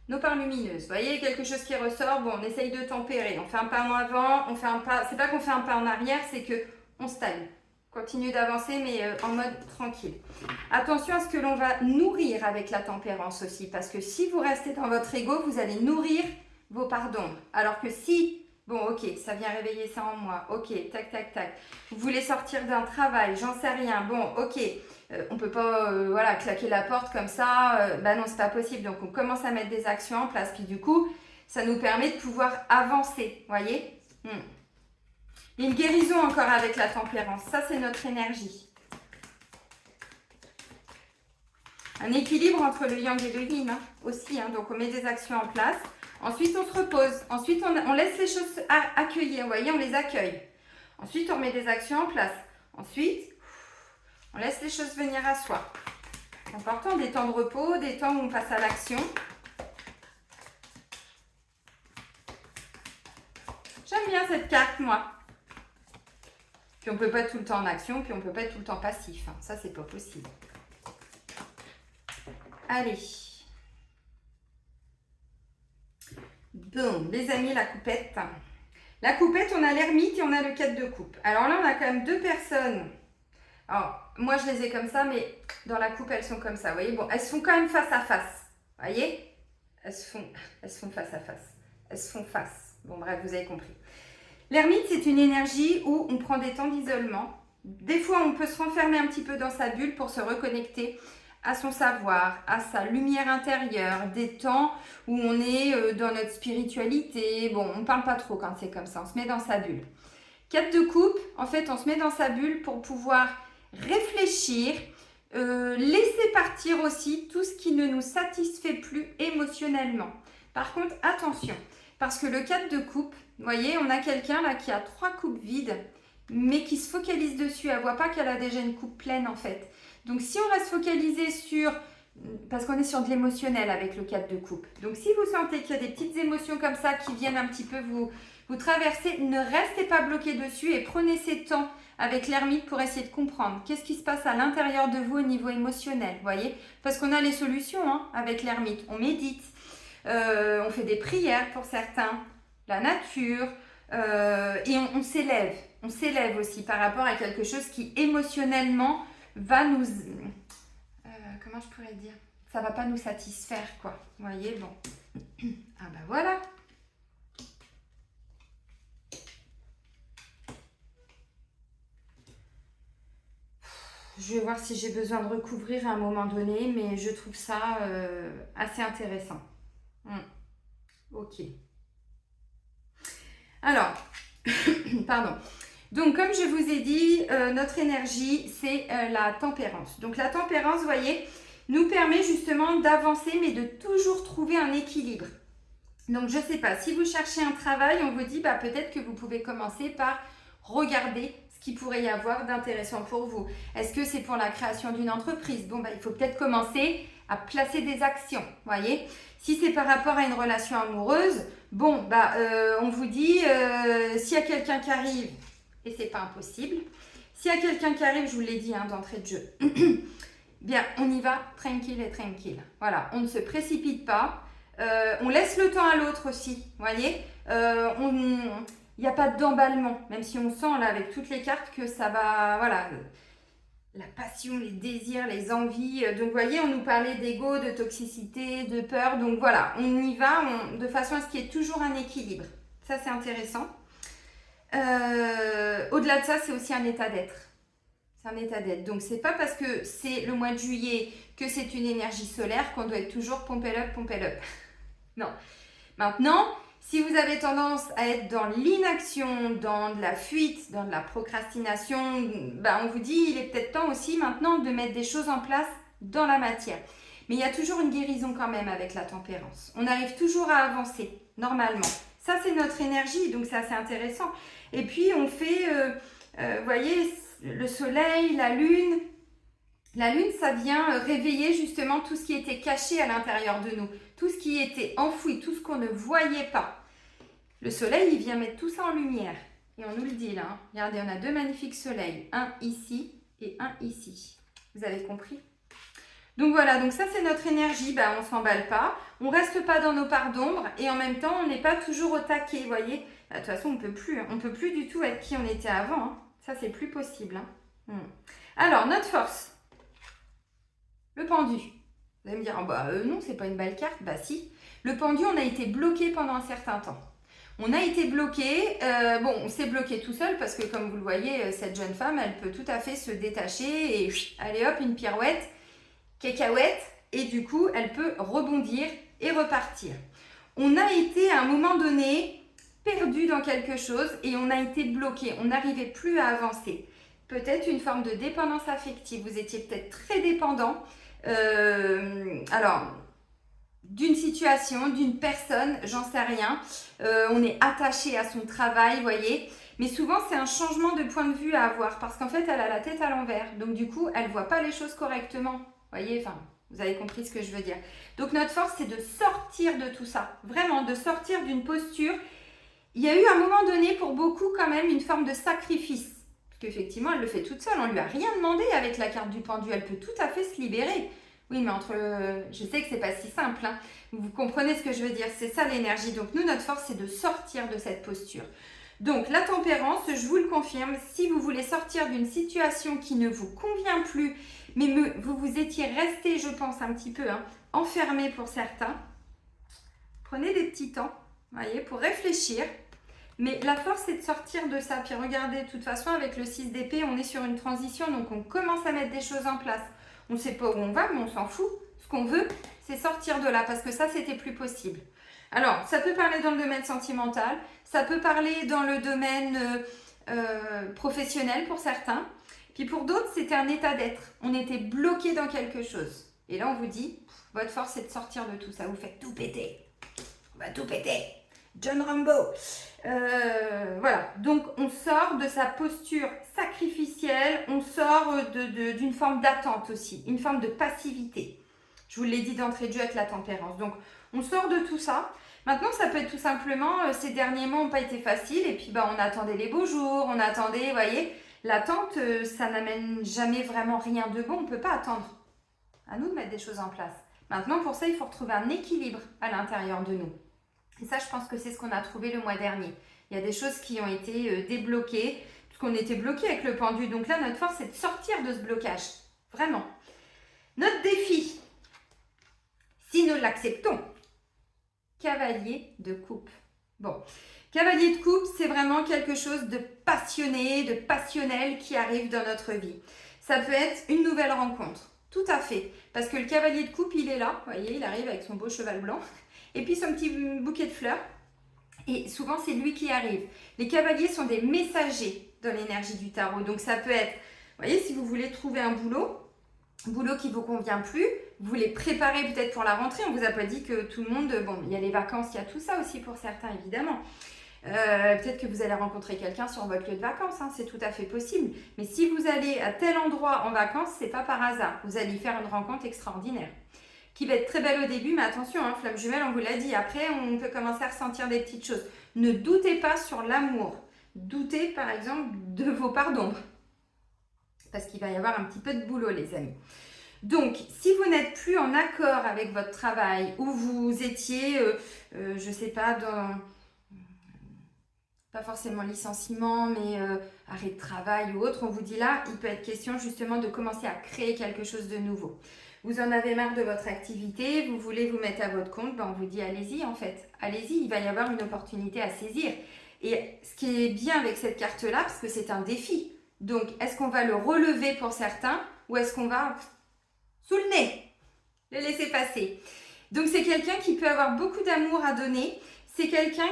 nos parts lumineuses. Vous voyez, quelque chose qui ressort, bon, on essaye de tempérer. On fait un pas en avant, on fait un pas... C'est pas qu'on fait un pas en arrière, c'est qu'on stagne. Continue d'avancer, mais en mode tranquille. Attention à ce que l'on va nourrir avec la tempérance aussi, parce que si vous restez dans votre ego, vous allez nourrir vos parts d'ombre. Alors que si, bon, ok, ça vient réveiller ça en moi, ok, tac. Vous voulez sortir d'un travail, j'en sais rien, bon, ok, on ne peut pas claquer la porte comme ça, non, c'est pas possible. Donc, on commence à mettre des actions en place, puis du coup, ça nous permet de pouvoir avancer, voyez. Une guérison encore avec la tempérance, ça c'est notre énergie. Un équilibre entre le yang et le yin aussi, donc on met des actions en place. Ensuite on se repose, ensuite on laisse les choses accueillir, vous voyez, on les accueille. Ensuite on met des actions en place. Ensuite on laisse les choses venir à soi. C'est important, des temps de repos, des temps où on passe à l'action. J'aime bien cette carte moi. Puis on ne peut pas être tout le temps en action, puis on ne peut pas être tout le temps passif. Ça, c'est pas possible. Allez. Bon, les amis, la coupette. La coupette, on a l'ermite et on a le 4 de coupe. Alors là, on a quand même deux personnes. Alors, moi, je les ai comme ça, mais dans la coupe, elles sont comme ça. Vous voyez, bon, elles se font quand même face à face. Vous voyez, elles se font face à face. Elles se font face. Bon, bref, vous avez compris. L'ermite, c'est une énergie où on prend des temps d'isolement. Des fois, on peut se renfermer un petit peu dans sa bulle pour se reconnecter à son savoir, à sa lumière intérieure, des temps où on est dans notre spiritualité. Bon, on ne parle pas trop quand c'est comme ça, on se met dans sa bulle. 4 de coupe, en fait, on se met dans sa bulle pour pouvoir réfléchir, laisser partir aussi tout ce qui ne nous satisfait plus émotionnellement. Par contre, attention, parce que le 4 de coupe, vous voyez, on a quelqu'un là qui a 3 coupes vides, mais qui se focalise dessus. Elle ne voit pas qu'elle a déjà une coupe pleine en fait. Donc si on reste focalisé sur, parce qu'on est sur de l'émotionnel avec le 4 de coupe. Donc si vous sentez qu'il y a des petites émotions comme ça qui viennent un petit peu vous traverser, ne restez pas bloqué dessus et prenez ces temps avec l'ermite pour essayer de comprendre qu'est-ce qui se passe à l'intérieur de vous au niveau émotionnel, voyez. Parce qu'on a les solutions hein, avec l'ermite. On médite, on fait des prières pour certains, la nature, et on s'élève. On s'élève aussi par rapport à quelque chose qui émotionnellement va nous... comment je pourrais dire? Ça va pas nous satisfaire, quoi. Vous voyez, bon. Ah ben voilà. Je vais voir si j'ai besoin de recouvrir à un moment donné, mais je trouve ça assez intéressant. Ok. Alors, pardon. Donc, comme je vous ai dit, notre énergie, c'est la tempérance. Donc, la tempérance, vous voyez, nous permet justement d'avancer, mais de toujours trouver un équilibre. Donc, je ne sais pas, si vous cherchez un travail, on vous dit, bah, peut-être que vous pouvez commencer par regarder ce qu'il pourrait y avoir d'intéressant pour vous. Est-ce que c'est pour la création d'une entreprise? Bon, bah, il faut peut-être commencer à placer des actions, voyez. Si c'est par rapport à une relation amoureuse, bon, bah, on vous dit, s'il y a quelqu'un qui arrive, et c'est pas impossible, s'il y a quelqu'un qui arrive, je vous l'ai dit hein, d'entrée de jeu, bien, on y va tranquille et tranquille. Voilà, on ne se précipite pas. On laisse le temps à l'autre aussi, vous voyez. Il n'y a pas d'emballement, même si on sent là avec toutes les cartes que ça va, voilà, la passion, les désirs, les envies. Donc, vous voyez, on nous parlait d'ego, de toxicité, de peur. Donc, voilà, on y va de façon à ce qu'il y ait toujours un équilibre. Ça, c'est intéressant. Au-delà de ça, c'est aussi un état d'être. C'est un état d'être. Donc, c'est pas parce que c'est le mois de juillet que c'est une énergie solaire qu'on doit être toujours pompé up. Non. Maintenant, si vous avez tendance à être dans l'inaction, dans de la fuite, dans de la procrastination, ben on vous dit il est peut-être temps aussi maintenant de mettre des choses en place dans la matière. Mais il y a toujours une guérison quand même avec la tempérance. On arrive toujours à avancer, normalement. Ça, c'est notre énergie, donc c'est assez intéressant. Et puis, on fait, vous voyez, le soleil, la lune. La lune, ça vient réveiller justement tout ce qui était caché à l'intérieur de nous. Tout ce qui était enfoui, tout ce qu'on ne voyait pas. Le soleil, il vient mettre tout ça en lumière. Et on nous le dit là. Hein. Regardez, on a 2 magnifiques soleils. Un ici et un ici. Vous avez compris? Donc voilà, donc ça c'est notre énergie. Ben, on ne s'emballe pas. On ne reste pas dans nos parts d'ombre. Et en même temps, on n'est pas toujours au taquet. Vous voyez? De toute façon, on ne peut plus. Hein. On ne peut plus du tout être qui on était avant. Hein. Ça, c'est plus possible. Hein. Alors, notre force. Le pendu. Vous allez me dire, oh bah non, c'est pas une belle carte. Bah si. Le pendu, on a été bloqué pendant un certain temps. On a été bloqué. Bon, on s'est bloqué tout seul parce que, comme vous le voyez, cette jeune femme, elle peut tout à fait se détacher et allez hop, une pirouette, cacahuète. Et du coup, elle peut rebondir et repartir. On a été, à un moment donné, perdu dans quelque chose et on a été bloqué. On n'arrivait plus à avancer. Peut-être une forme de dépendance affective. Vous étiez peut-être très dépendant. Alors, d'une situation, d'une personne, j'en sais rien. On est attaché à son travail, vous voyez. Mais souvent, c'est un changement de point de vue à avoir parce qu'en fait, elle a la tête à l'envers. Donc, du coup, elle ne voit pas les choses correctement. Vous voyez, enfin, vous avez compris ce que je veux dire. Donc, notre force, c'est de sortir de tout ça. Vraiment, de sortir d'une posture. Il y a eu à un moment donné, pour beaucoup, quand même, une forme de sacrifice. Effectivement, elle le fait toute seule, on lui a rien demandé avec la carte du pendu, elle peut tout à fait se libérer. Oui, mais je sais que c'est pas si simple, hein. Vous comprenez ce que je veux dire, c'est ça l'énergie. Donc nous, notre force, c'est de sortir de cette posture. Donc la tempérance, je vous le confirme, si vous voulez sortir d'une situation qui ne vous convient plus, mais vous étiez resté, je pense, un petit peu enfermé pour certains, prenez des petits temps, voyez, pour réfléchir. Mais la force, c'est de sortir de ça. Puis regardez, de toute façon, avec le 6 d'épée, on est sur une transition. Donc, on commence à mettre des choses en place. On ne sait pas où on va, mais on s'en fout. Ce qu'on veut, c'est sortir de là parce que ça, c'était plus possible. Alors, ça peut parler dans le domaine sentimental, ça peut parler dans le domaine professionnel pour certains. Puis pour d'autres, c'était un état d'être. On était bloqué dans quelque chose. Et là, on vous dit, votre force, c'est de sortir de tout ça. Vous faites tout péter. On va tout péter. John Rambo. Voilà. Donc, on sort de sa posture sacrificielle. On sort d'une forme d'attente aussi. Une forme de passivité. Je vous l'ai dit d'entrée de jeu avec la tempérance. Donc, on sort de tout ça. Maintenant, ça peut être tout simplement, ces derniers mois n'ont pas été faciles. Et puis, on attendait les beaux jours. On attendait, vous voyez, l'attente, ça n'amène jamais vraiment rien de bon. On ne peut pas attendre. À nous de mettre des choses en place. Maintenant, pour ça, il faut retrouver un équilibre à l'intérieur de nous. Et ça, je pense que c'est ce qu'on a trouvé le mois dernier. Il y a des choses qui ont été débloquées, parce qu'on était bloqué avec le pendu. Donc là, notre force, c'est de sortir de ce blocage. Vraiment. Notre défi, si nous l'acceptons, cavalier de coupe. Bon, cavalier de coupe, c'est vraiment quelque chose de passionné, de passionnel qui arrive dans notre vie. Ça peut être une nouvelle rencontre. Tout à fait. Parce que le cavalier de coupe, il est là. Vous voyez, il arrive avec son beau cheval blanc. Et puis son petit bouquet de fleurs. Et souvent, c'est lui qui arrive. Les cavaliers sont des messagers dans l'énergie du tarot. Donc, ça peut être, vous voyez, si vous voulez trouver un boulot qui ne vous convient plus, vous voulez préparer peut-être pour la rentrée. On ne vous a pas dit que tout le monde... Bon, il y a les vacances, il y a tout ça aussi pour certains, évidemment. Peut-être que vous allez rencontrer quelqu'un sur votre lieu de vacances, hein, c'est tout à fait possible. Mais si vous allez à tel endroit en vacances, c'est pas par hasard. Vous allez faire une rencontre extraordinaire qui va être très belle au début, mais attention, hein, flamme jumelle, on vous l'a dit. Après, on peut commencer à ressentir des petites choses. Ne doutez pas sur l'amour. Doutez, par exemple, de vos parts d'ombre. Parce qu'il va y avoir un petit peu de boulot, les amis. Donc, si vous n'êtes plus en accord avec votre travail, ou vous étiez, je ne sais pas, pas forcément licenciement, mais arrêt de travail ou autre, on vous dit là, il peut être question justement de commencer à créer quelque chose de nouveau. Vous en avez marre de votre activité, vous voulez vous mettre à votre compte, on vous dit allez-y en fait, allez-y, il va y avoir une opportunité à saisir. Et ce qui est bien avec cette carte-là, parce que c'est un défi, donc est-ce qu'on va le relever pour certains ou est-ce qu'on va sous le nez le laisser passer? Donc c'est quelqu'un qui peut avoir beaucoup d'amour à donner. C'est quelqu'un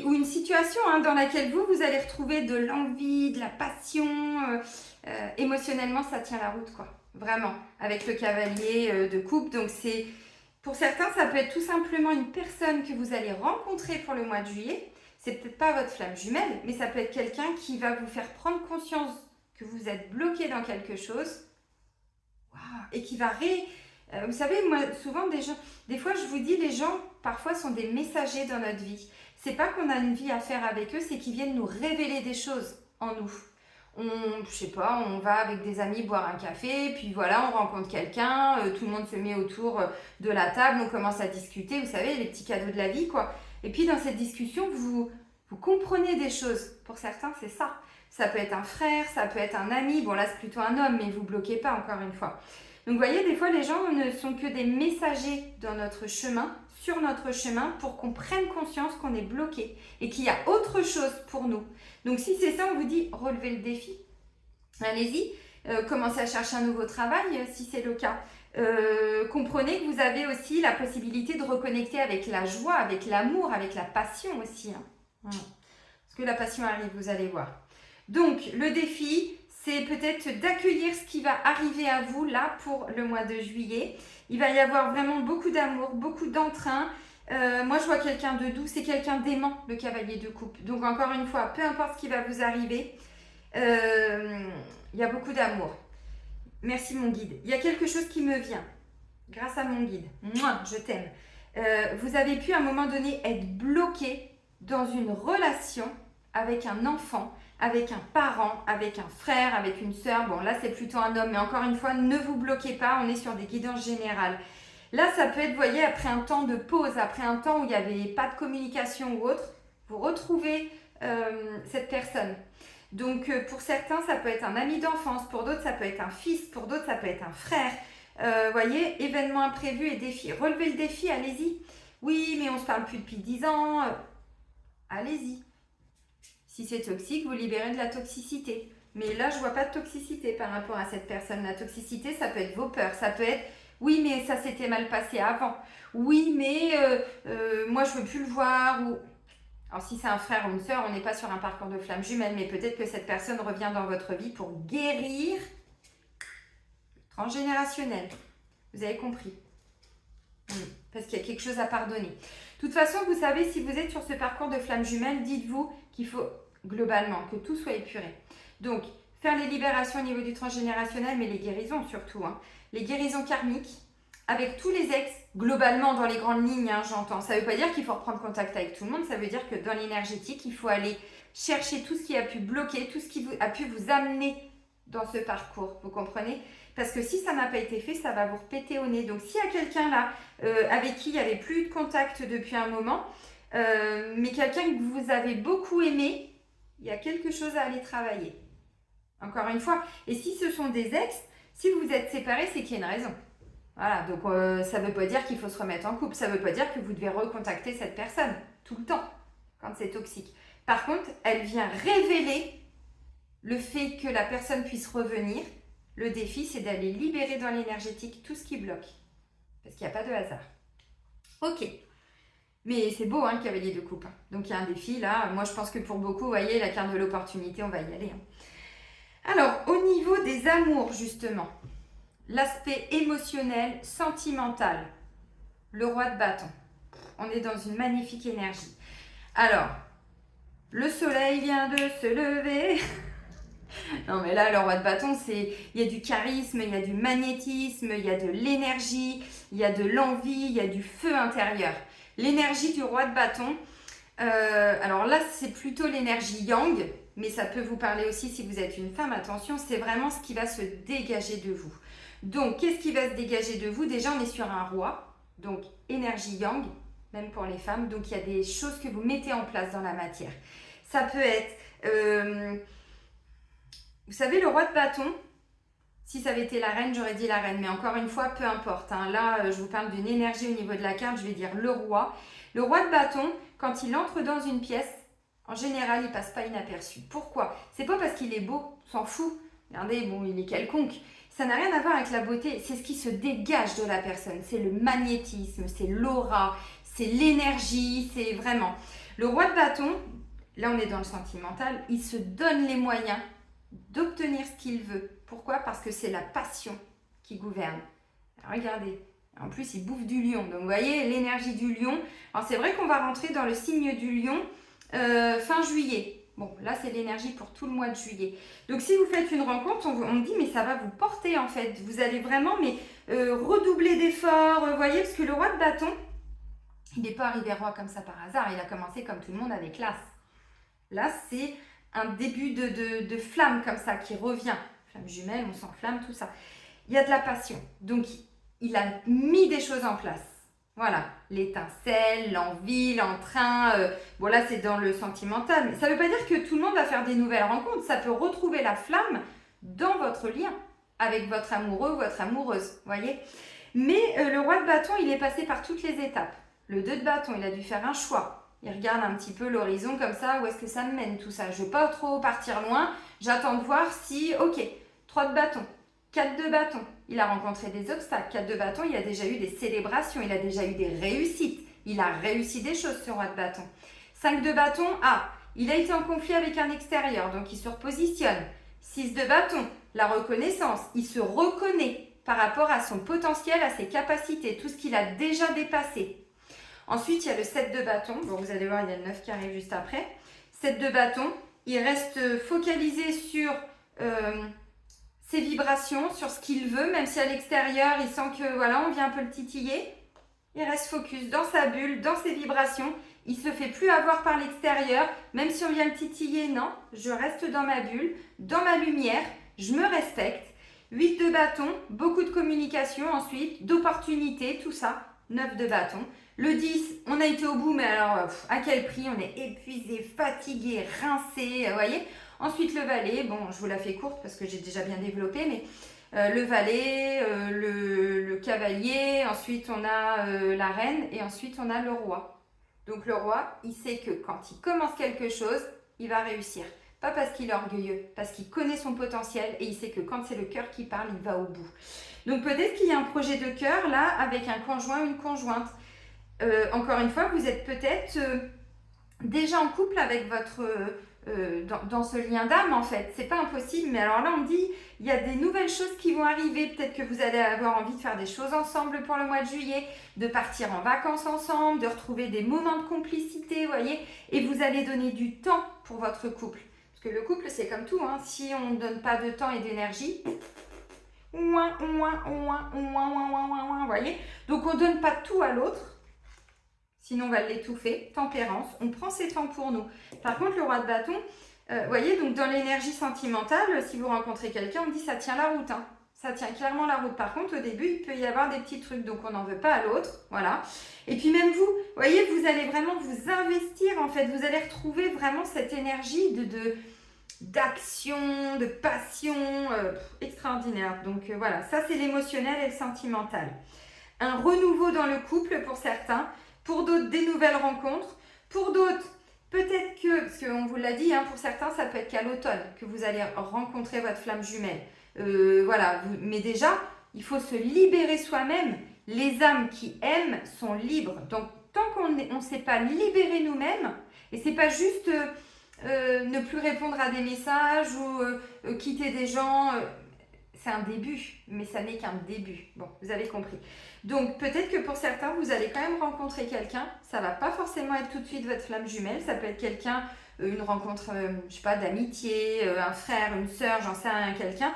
ou une situation dans laquelle vous allez retrouver de l'envie, de la passion. Émotionnellement, ça tient la route, quoi. Vraiment, avec le cavalier de coupe. Donc, pour certains, ça peut être tout simplement une personne que vous allez rencontrer pour le mois de juillet. C'est peut-être pas votre flamme jumelle, mais ça peut être quelqu'un qui va vous faire prendre conscience que vous êtes bloqué dans quelque chose. Wow. Et qui va vous savez, moi, souvent, des fois, je vous dis, les gens, parfois, sont des messagers dans notre vie. C'est pas qu'on a une vie à faire avec eux, c'est qu'ils viennent nous révéler des choses en nous. Je sais pas, on va avec des amis boire un café, puis voilà, on rencontre quelqu'un, tout le monde se met autour de la table, on commence à discuter, vous savez, les petits cadeaux de la vie, quoi. Et puis, dans cette discussion, vous comprenez des choses. Pour certains, c'est ça. Ça peut être un frère, ça peut être un ami. Bon, là, c'est plutôt un homme, mais vous bloquez pas, encore une fois. Donc, vous voyez, des fois, les gens ne sont que des messagers dans notre chemin, sur notre chemin, pour qu'on prenne conscience qu'on est bloqué et qu'il y a autre chose pour nous. Donc, si c'est ça, on vous dit, relevez le défi. Allez-y, commencez à chercher un nouveau travail, si c'est le cas. Comprenez que vous avez aussi la possibilité de reconnecter avec la joie, avec l'amour, avec la passion aussi. Parce que la passion arrive, vous allez voir. Donc, le défi, c'est peut-être d'accueillir ce qui va arriver à vous là pour le mois de juillet. Il va y avoir vraiment beaucoup d'amour, beaucoup d'entrain. Moi, je vois quelqu'un de doux, c'est quelqu'un d'aimant, le cavalier de coupe. Donc, encore une fois, peu importe ce qui va vous arriver, il y a beaucoup d'amour. Merci, mon guide. Il y a quelque chose qui me vient grâce à mon guide. Moi, je t'aime. Vous avez pu, à un moment donné, être bloqué dans une relation avec un enfant, avec un parent, avec un frère, avec une sœur. Bon, là, c'est plutôt un homme, mais encore une fois, ne vous bloquez pas, on est sur des guidances générales. Là, ça peut être, vous voyez, après un temps de pause, après un temps où il n'y avait pas de communication ou autre, vous retrouvez cette personne. Donc, pour certains, ça peut être un ami d'enfance, pour d'autres, ça peut être un fils, pour d'autres, ça peut être un frère. Voyez, événements imprévus et défis. Relevez le défi, allez-y. Oui, mais on ne se parle plus depuis 10 ans. Allez-y. Si c'est toxique, vous libérez de la toxicité. Mais là, je vois pas de toxicité par rapport à cette personne. La toxicité, ça peut être vos peurs. Ça peut être, oui, mais ça s'était mal passé avant. Oui, mais moi, je veux plus le voir. Ou... Alors, si c'est un frère ou une sœur, on n'est pas sur un parcours de flamme jumelle. Mais peut-être que cette personne revient dans votre vie pour guérir le transgénérationnel. Vous avez compris. Parce qu'il y a quelque chose à pardonner. De toute façon, vous savez, si vous êtes sur ce parcours de flamme jumelle, dites-vous qu'il faut globalement que tout soit épuré. Donc, faire les libérations au niveau du transgénérationnel, mais les guérisons surtout. Les guérisons karmiques, avec tous les ex, globalement dans les grandes lignes, j'entends. Ça ne veut pas dire qu'il faut reprendre contact avec tout le monde, ça veut dire que dans l'énergétique, il faut aller chercher tout ce qui a pu bloquer, tout ce qui a pu vous amener dans ce parcours, vous comprenez? Parce que si ça n'a pas été fait, ça va vous repéter au nez. Donc, s'il y a quelqu'un là avec qui il n'y avait plus de contact depuis un moment, mais quelqu'un que vous avez beaucoup aimé, il y a quelque chose à aller travailler. Encore une fois. Et si ce sont des ex, si vous vous êtes séparés, c'est qu'il y a une raison. Voilà, donc ça ne veut pas dire qu'il faut se remettre en couple. Ça ne veut pas dire que vous devez recontacter cette personne tout le temps, quand c'est toxique. Par contre, elle vient révéler le fait que la personne puisse revenir. Le défi, c'est d'aller libérer dans l'énergétique tout ce qui bloque. Parce qu'il n'y a pas de hasard. Ok. Mais c'est beau, cavalier de coupe. Donc, il y a un défi, là. Moi, je pense que pour beaucoup, vous voyez, la carte de l'opportunité, on va y aller. Alors, au niveau des amours, justement, l'aspect émotionnel, sentimental, le roi de bâton. On est dans une magnifique énergie. Alors, le soleil vient de se lever. Non mais là, le roi de bâton, il y a du charisme, il y a du magnétisme, il y a de l'énergie, il y a de l'envie, il y a du feu intérieur. L'énergie du roi de bâton, alors là, c'est plutôt l'énergie yang, mais ça peut vous parler aussi si vous êtes une femme. Attention, c'est vraiment ce qui va se dégager de vous. Donc, qu'est-ce qui va se dégager de vous? Déjà, on est sur un roi, donc énergie yang, même pour les femmes. Donc, il y a des choses que vous mettez en place dans la matière. Ça peut être... vous savez, le roi de bâton, si ça avait été la reine, j'aurais dit la reine. Mais encore une fois, peu importe. Là, je vous parle d'une énergie au niveau de la carte, je vais dire le roi. Le roi de bâton, quand il entre dans une pièce, en général, il ne passe pas inaperçu. Pourquoi? C'est pas parce qu'il est beau, on s'en fout. Regardez, bon, il est quelconque. Ça n'a rien à voir avec la beauté. C'est ce qui se dégage de la personne. C'est le magnétisme, c'est l'aura, c'est l'énergie, c'est vraiment... Le roi de bâton, là, on est dans le sentimental, il se donne les moyens d'obtenir ce qu'il veut. Pourquoi? Parce que c'est la passion qui gouverne. Alors, regardez, en plus il bouffe du lion, donc vous voyez l'énergie du lion. Alors c'est vrai qu'on va rentrer dans le signe du lion fin juillet. Bon, là c'est l'énergie pour tout le mois de juillet. Donc si vous faites une rencontre, on me dit mais ça va vous porter en fait. Vous allez vraiment redoubler d'efforts, vous voyez, parce que le roi de bâton, il n'est pas arrivé roi comme ça par hasard, il a commencé comme tout le monde avec l'as. L'as, c'est un début de flamme comme ça qui revient. Flamme jumelle, on s'enflamme, tout ça. Il y a de la passion. Donc, il a mis des choses en place. Voilà, l'étincelle, l'envie, l'entrain. Bon, là, c'est dans le sentimental. Mais ça ne veut pas dire que tout le monde va faire des nouvelles rencontres. Ça peut retrouver la flamme dans votre lien avec votre amoureux, votre amoureuse. Voyez. Mais le roi de bâton, il est passé par toutes les étapes. Le 2 de bâton, il a dû faire un choix. Il regarde un petit peu l'horizon comme ça, où est-ce que ça me mène tout ça. Je ne veux pas trop partir loin, j'attends de voir si, ok, 3 de bâton, 4 de bâton, il a rencontré des obstacles, 4 de bâton, il a déjà eu des célébrations, il a déjà eu des réussites, il a réussi des choses ce roi de bâton. 5 de bâton, il a été en conflit avec un extérieur, donc il se repositionne. 6 de bâton, la reconnaissance, il se reconnaît par rapport à son potentiel, à ses capacités, tout ce qu'il a déjà dépassé. Ensuite, il y a le 7 de bâton. Bon, vous allez voir, il y a le 9 qui arrive juste après. 7 de bâton, il reste focalisé sur ses vibrations, sur ce qu'il veut, même si à l'extérieur, il sent que, voilà, on vient un peu le titiller. Il reste focus dans sa bulle, dans ses vibrations. Il ne se fait plus avoir par l'extérieur, même si on vient le titiller, non. Je reste dans ma bulle, dans ma lumière, je me respecte. 8 de bâton, beaucoup de communication ensuite, d'opportunités, tout ça. 9 de bâton. Le 10, on a été au bout, mais alors à quel prix? On est épuisé, fatigué, rincé, vous voyez. Ensuite le valet, bon je vous la fais courte parce que j'ai déjà bien développé, mais le valet, le cavalier, ensuite on a la reine et ensuite on a le roi. Donc le roi, il sait que quand il commence quelque chose, il va réussir. Pas parce qu'il est orgueilleux, parce qu'il connaît son potentiel et il sait que quand c'est le cœur qui parle, il va au bout. Donc peut-être qu'il y a un projet de cœur là avec un conjoint, une conjointe. Encore une fois, vous êtes peut-être déjà en couple avec votre... dans ce lien d'âme en fait, c'est pas impossible, mais alors là on me dit il y a des nouvelles choses qui vont arriver, peut-être que vous allez avoir envie de faire des choses ensemble pour le mois de juillet, de partir en vacances ensemble, de retrouver des moments de complicité, vous voyez, et vous allez donner du temps pour votre couple, parce que le couple c'est comme tout, hein. Si on ne donne pas de temps et d'énergie, vous voyez, donc on donne pas tout à l'autre. Sinon, on va l'étouffer. Tempérance, on prend ses temps pour nous. Par contre, le roi de bâton, vous voyez, donc dans l'énergie sentimentale, si vous rencontrez quelqu'un, on dit ça tient la route. Hein. Ça tient clairement la route. Par contre, au début, il peut y avoir des petits trucs, donc on n'en veut pas à l'autre. Voilà. Et puis même vous voyez, vous allez vraiment vous investir, en fait. Vous allez retrouver vraiment cette énergie d'action, de passion extraordinaire. Donc voilà, ça c'est l'émotionnel et le sentimental. Un renouveau dans le couple pour certains. Pour d'autres, des nouvelles rencontres. Pour d'autres, peut-être que, parce qu'on vous l'a dit, hein, pour certains, ça peut être qu'à l'automne que vous allez rencontrer votre flamme jumelle. Voilà, mais déjà, il faut se libérer soi-même. Les âmes qui aiment sont libres. Donc, tant qu'on ne sait pas libérer nous-mêmes, et c'est pas juste ne plus répondre à des messages ou quitter des gens... c'est un début, mais ça n'est qu'un début. Bon, vous avez compris. Donc, peut-être que pour certains, vous allez quand même rencontrer quelqu'un. Ça ne va pas forcément être tout de suite votre flamme jumelle. Ça peut être quelqu'un, une rencontre, je sais pas, d'amitié, un frère, une sœur, j'en sais rien, quelqu'un.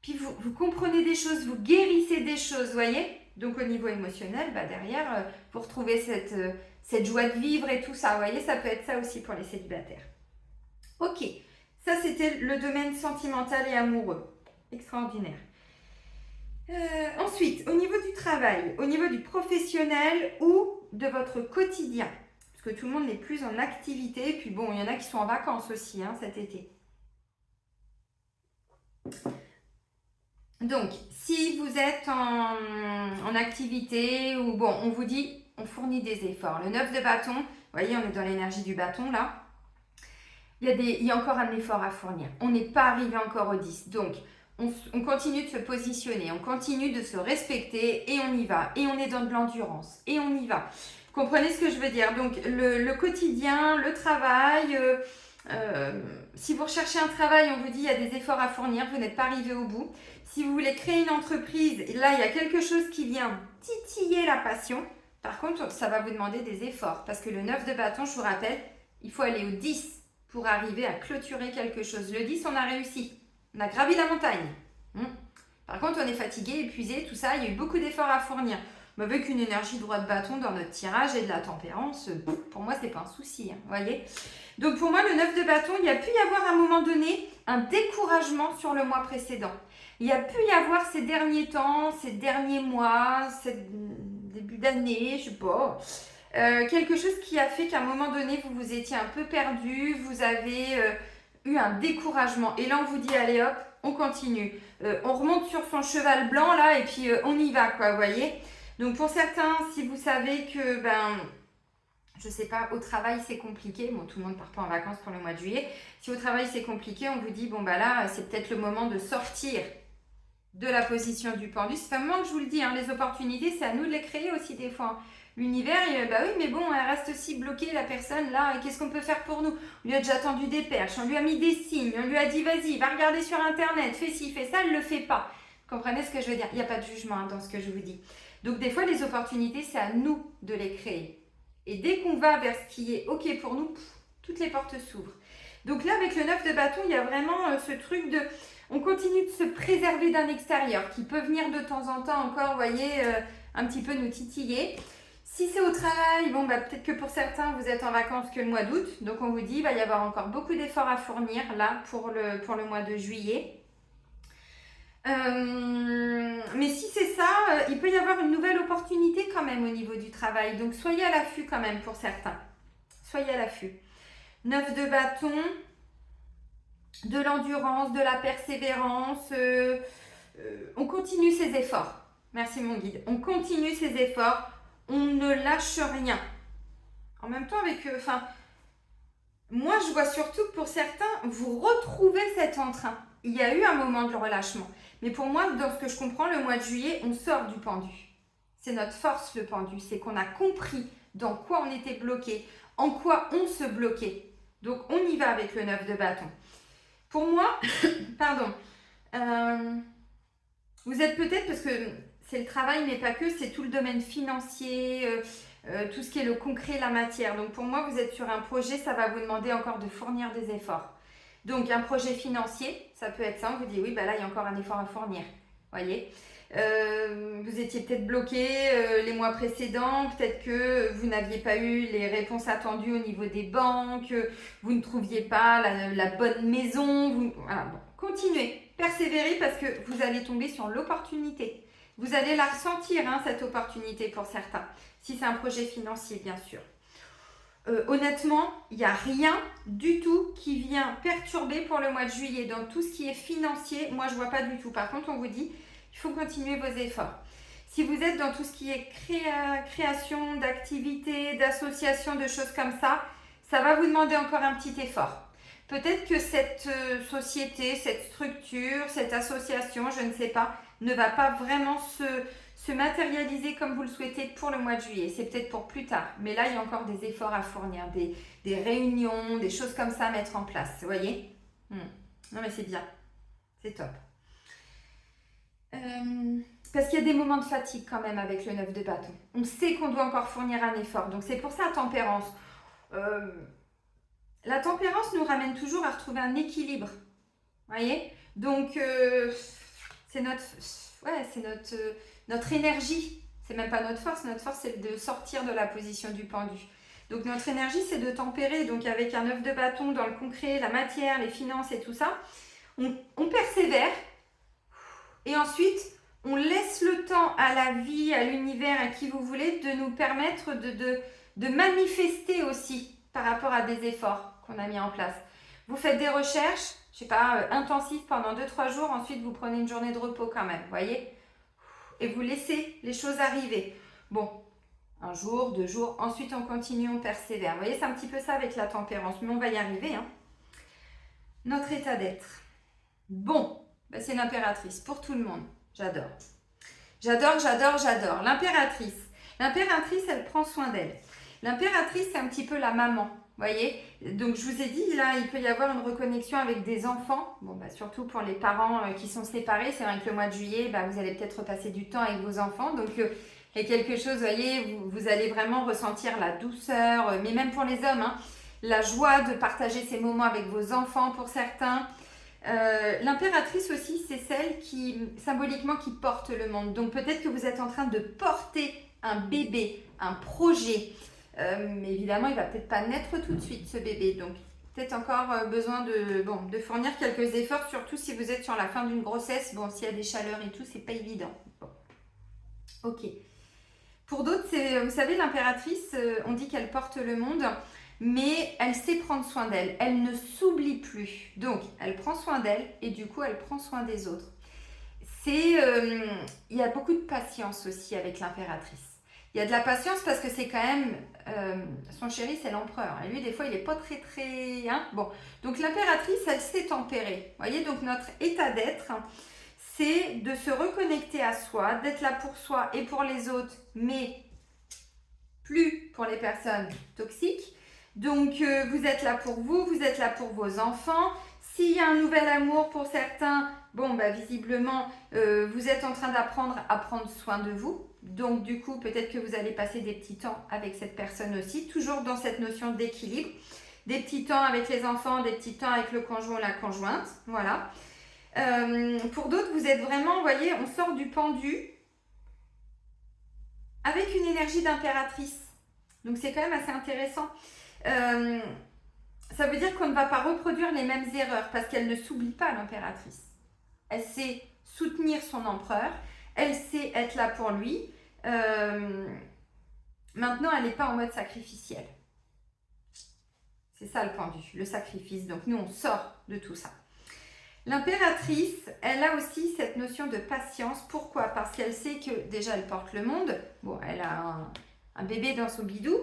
Puis, vous comprenez des choses, vous guérissez des choses, vous voyez. Donc, au niveau émotionnel, bah, derrière, vous retrouvez cette joie de vivre et tout ça. Vous voyez, ça peut être ça aussi pour les célibataires. Ok, ça, c'était le domaine sentimental et amoureux. Extraordinaire. Ensuite, au niveau du travail, au niveau du professionnel ou de votre quotidien, parce que tout le monde n'est plus en activité, puis bon, il y en a qui sont en vacances aussi hein, cet été. Donc, si vous êtes en activité ou bon, on vous dit, on fournit des efforts. Le 9 de bâton, vous voyez, on est dans l'énergie du bâton là. Il y a encore un effort à fournir. On n'est pas arrivé encore au 10. Donc, on continue de se positionner, on continue de se respecter et on y va. Et on est dans de l'endurance et on y va. Comprenez ce que je veux dire? Donc, le quotidien, le travail, si vous recherchez un travail, on vous dit il y a des efforts à fournir, vous n'êtes pas arrivé au bout. Si vous voulez créer une entreprise, là, il y a quelque chose qui vient titiller la passion. Par contre, ça va vous demander des efforts parce que le 9 de bâton, je vous rappelle, il faut aller au 10 pour arriver à clôturer quelque chose. Le 10, on a réussi. On a gravi la montagne. Par contre, on est fatigué, épuisé, tout ça. Il y a eu beaucoup d'efforts à fournir. Mais avec une énergie droit de bâton dans notre tirage et de la tempérance, pour moi, c'est pas un souci. Hein, voyez. Donc, pour moi, le 9 de bâton, il y a pu y avoir à un moment donné un découragement sur le mois précédent. Il y a pu y avoir ces derniers temps, ces derniers mois, début d'année, je sais pas... quelque chose qui a fait qu'à un moment donné, vous vous étiez un peu perdu, vous avez eu un découragement. Et là, on vous dit, allez hop, on continue. On remonte sur son cheval blanc, là, et puis on y va, quoi, vous voyez. Donc, pour certains, si vous savez que, je sais pas, au travail, c'est compliqué. Bon, tout le monde part pas en vacances pour le mois de juillet. Si au travail, c'est compliqué, on vous dit, bon, là, c'est peut-être le moment de sortir de la position du pendu. C'est un moment que je vous le dis, hein, les opportunités, c'est à nous de les créer aussi des fois. L'univers, oui, mais bon, elle reste aussi bloquée, la personne, là, qu'est-ce qu'on peut faire pour nous? On lui a déjà tendu des perches, on lui a mis des signes, on lui a dit, vas-y, va regarder sur Internet, fais ci, fais ça, elle ne le fait pas. Vous comprenez ce que je veux dire? Il n'y a pas de jugement hein, dans ce que je vous dis. Donc, des fois, les opportunités, c'est à nous de les créer. Et dès qu'on va vers ce qui est OK pour nous, toutes les portes s'ouvrent. Donc là, avec le 9 de bâton, il y a vraiment ce truc de... On continue de se préserver d'un extérieur qui peut venir de temps en temps encore, vous voyez, un petit peu nous titiller. Si c'est au travail, bon, peut-être que pour certains, vous êtes en vacances que le mois d'août. Donc, on vous dit, il va y avoir encore beaucoup d'efforts à fournir là pour le mois de juillet. Mais si c'est ça, il peut y avoir une nouvelle opportunité quand même au niveau du travail. Donc, soyez à l'affût quand même pour certains. Soyez à l'affût. 9 de bâton, de l'endurance, de la persévérance. On continue ses efforts. Merci mon guide. On continue ses efforts. On ne lâche rien. En même temps, avec... Moi, je vois surtout que pour certains, vous retrouvez cet entrain. Il y a eu un moment de relâchement. Mais pour moi, dans ce que je comprends, le mois de juillet, on sort du pendu. C'est notre force, le pendu. C'est qu'on a compris dans quoi on était bloqué, en quoi on se bloquait. Donc, on y va avec le 9 de bâton. Pour moi, pardon, vous êtes peut-être, parce que c'est le travail, mais pas que, c'est tout le domaine financier, tout ce qui est le concret, la matière. Donc pour moi, vous êtes sur un projet, ça va vous demander encore de fournir des efforts. Donc un projet financier, ça peut être ça, on vous dit oui, bah là, il y a encore un effort à fournir. Voyez, vous étiez peut-être bloqué les mois précédents, peut-être que vous n'aviez pas eu les réponses attendues au niveau des banques, vous ne trouviez pas la bonne maison. Voilà, bon, continuez, persévérez parce que vous allez tomber sur l'opportunité. Vous allez la ressentir, hein, cette opportunité pour certains, si c'est un projet financier, bien sûr. Honnêtement, il n'y a rien du tout qui vient perturber pour le mois de juillet. Dans tout ce qui est financier, moi, je ne vois pas du tout. Par contre, on vous dit, il faut continuer vos efforts. Si vous êtes dans tout ce qui est création d'activités, d'associations, de choses comme ça va vous demander encore un petit effort. Peut-être que cette société, cette structure, cette association, je ne sais pas, ne va pas vraiment se matérialiser comme vous le souhaitez pour le mois de juillet. C'est peut-être pour plus tard. Mais là, il y a encore des efforts à fournir, des réunions, des choses comme ça à mettre en place. Vous voyez Non, mais c'est bien. C'est top. Parce qu'il y a des moments de fatigue quand même avec le 9 de bâton. On sait qu'on doit encore fournir un effort. Donc c'est pour ça, tempérance. La tempérance nous ramène toujours à retrouver un équilibre. Vous voyez? Donc c'est notre énergie. C'est même pas notre force. Notre force, c'est de sortir de la position du pendu. Donc notre énergie, c'est de tempérer. Donc avec un 9 de bâton dans le concret, la matière, les finances et tout ça, on persévère. Et ensuite, on laisse le temps à la vie, à l'univers, à qui vous voulez, de nous permettre de manifester aussi par rapport à des efforts qu'on a mis en place. Vous faites des recherches, je sais pas, intensives pendant 2-3 jours, ensuite vous prenez une journée de repos quand même, voyez? Et vous laissez les choses arriver. Bon, 1 jour, 2 jours, ensuite on continue, on persévère. Vous voyez, c'est un petit peu ça avec la tempérance, mais on va y arriver. Hein. Notre état d'être. Bon, ben c'est l'impératrice pour tout le monde. J'adore. J'adore, j'adore, j'adore. L'impératrice. L'impératrice, elle prend soin d'elle. L'impératrice, c'est un petit peu la maman. Voyez, donc je vous ai dit, là, il peut y avoir une reconnexion avec des enfants. Bon, bah, surtout pour les parents qui sont séparés. C'est vrai que le mois de juillet, bah, vous allez peut-être passer du temps avec vos enfants. Donc, il y a quelque chose, vous voyez, vous allez vraiment ressentir la douceur, mais même pour les hommes, hein, la joie de partager ces moments avec vos enfants pour certains. L'impératrice aussi, c'est celle qui, symboliquement, qui porte le monde. Donc, peut-être que vous êtes en train de porter un bébé, un projet. Mais évidemment, il va peut-être pas naître tout de suite, ce bébé. Donc, peut-être encore besoin de fournir quelques efforts, surtout si vous êtes sur la fin d'une grossesse. Bon, s'il y a des chaleurs et tout, c'est pas évident. Bon. Ok. Pour d'autres, vous savez, l'impératrice, on dit qu'elle porte le monde, mais elle sait prendre soin d'elle. Elle ne s'oublie plus. Donc, elle prend soin d'elle et du coup, elle prend soin des autres. Il y a beaucoup de patience aussi avec l'impératrice. Il y a de la patience parce que c'est quand même son chéri, c'est l'empereur. Et lui, des fois, il n'est pas très... Hein. Bon. Donc, l'impératrice, elle sait tempérer. Vous voyez, donc notre état d'être, c'est de se reconnecter à soi, d'être là pour soi et pour les autres, mais plus pour les personnes toxiques. Donc, vous êtes là pour vous, vous êtes là pour vos enfants. S'il y a un nouvel amour pour certains, bon, bah, visiblement, vous êtes en train d'apprendre à prendre soin de vous. Donc, du coup, peut-être que vous allez passer des petits temps avec cette personne aussi, toujours dans cette notion d'équilibre. Des petits temps avec les enfants, des petits temps avec le conjoint ou la conjointe. Voilà. Pour d'autres, vous êtes vraiment, vous voyez, on sort du pendu avec une énergie d'impératrice. Donc, c'est quand même assez intéressant. Ça veut dire qu'on ne va pas reproduire les mêmes erreurs parce qu'elle ne s'oublie pas, l'impératrice. Elle sait soutenir son empereur, elle sait être là pour lui. Maintenant, elle n'est pas en mode sacrificiel. C'est ça le pendu, le sacrifice. Donc nous, on sort de tout ça. L'impératrice, elle a aussi cette notion de patience. Pourquoi? Parce qu'elle sait que déjà, elle porte le monde. Bon, elle a un bébé dans son bidou,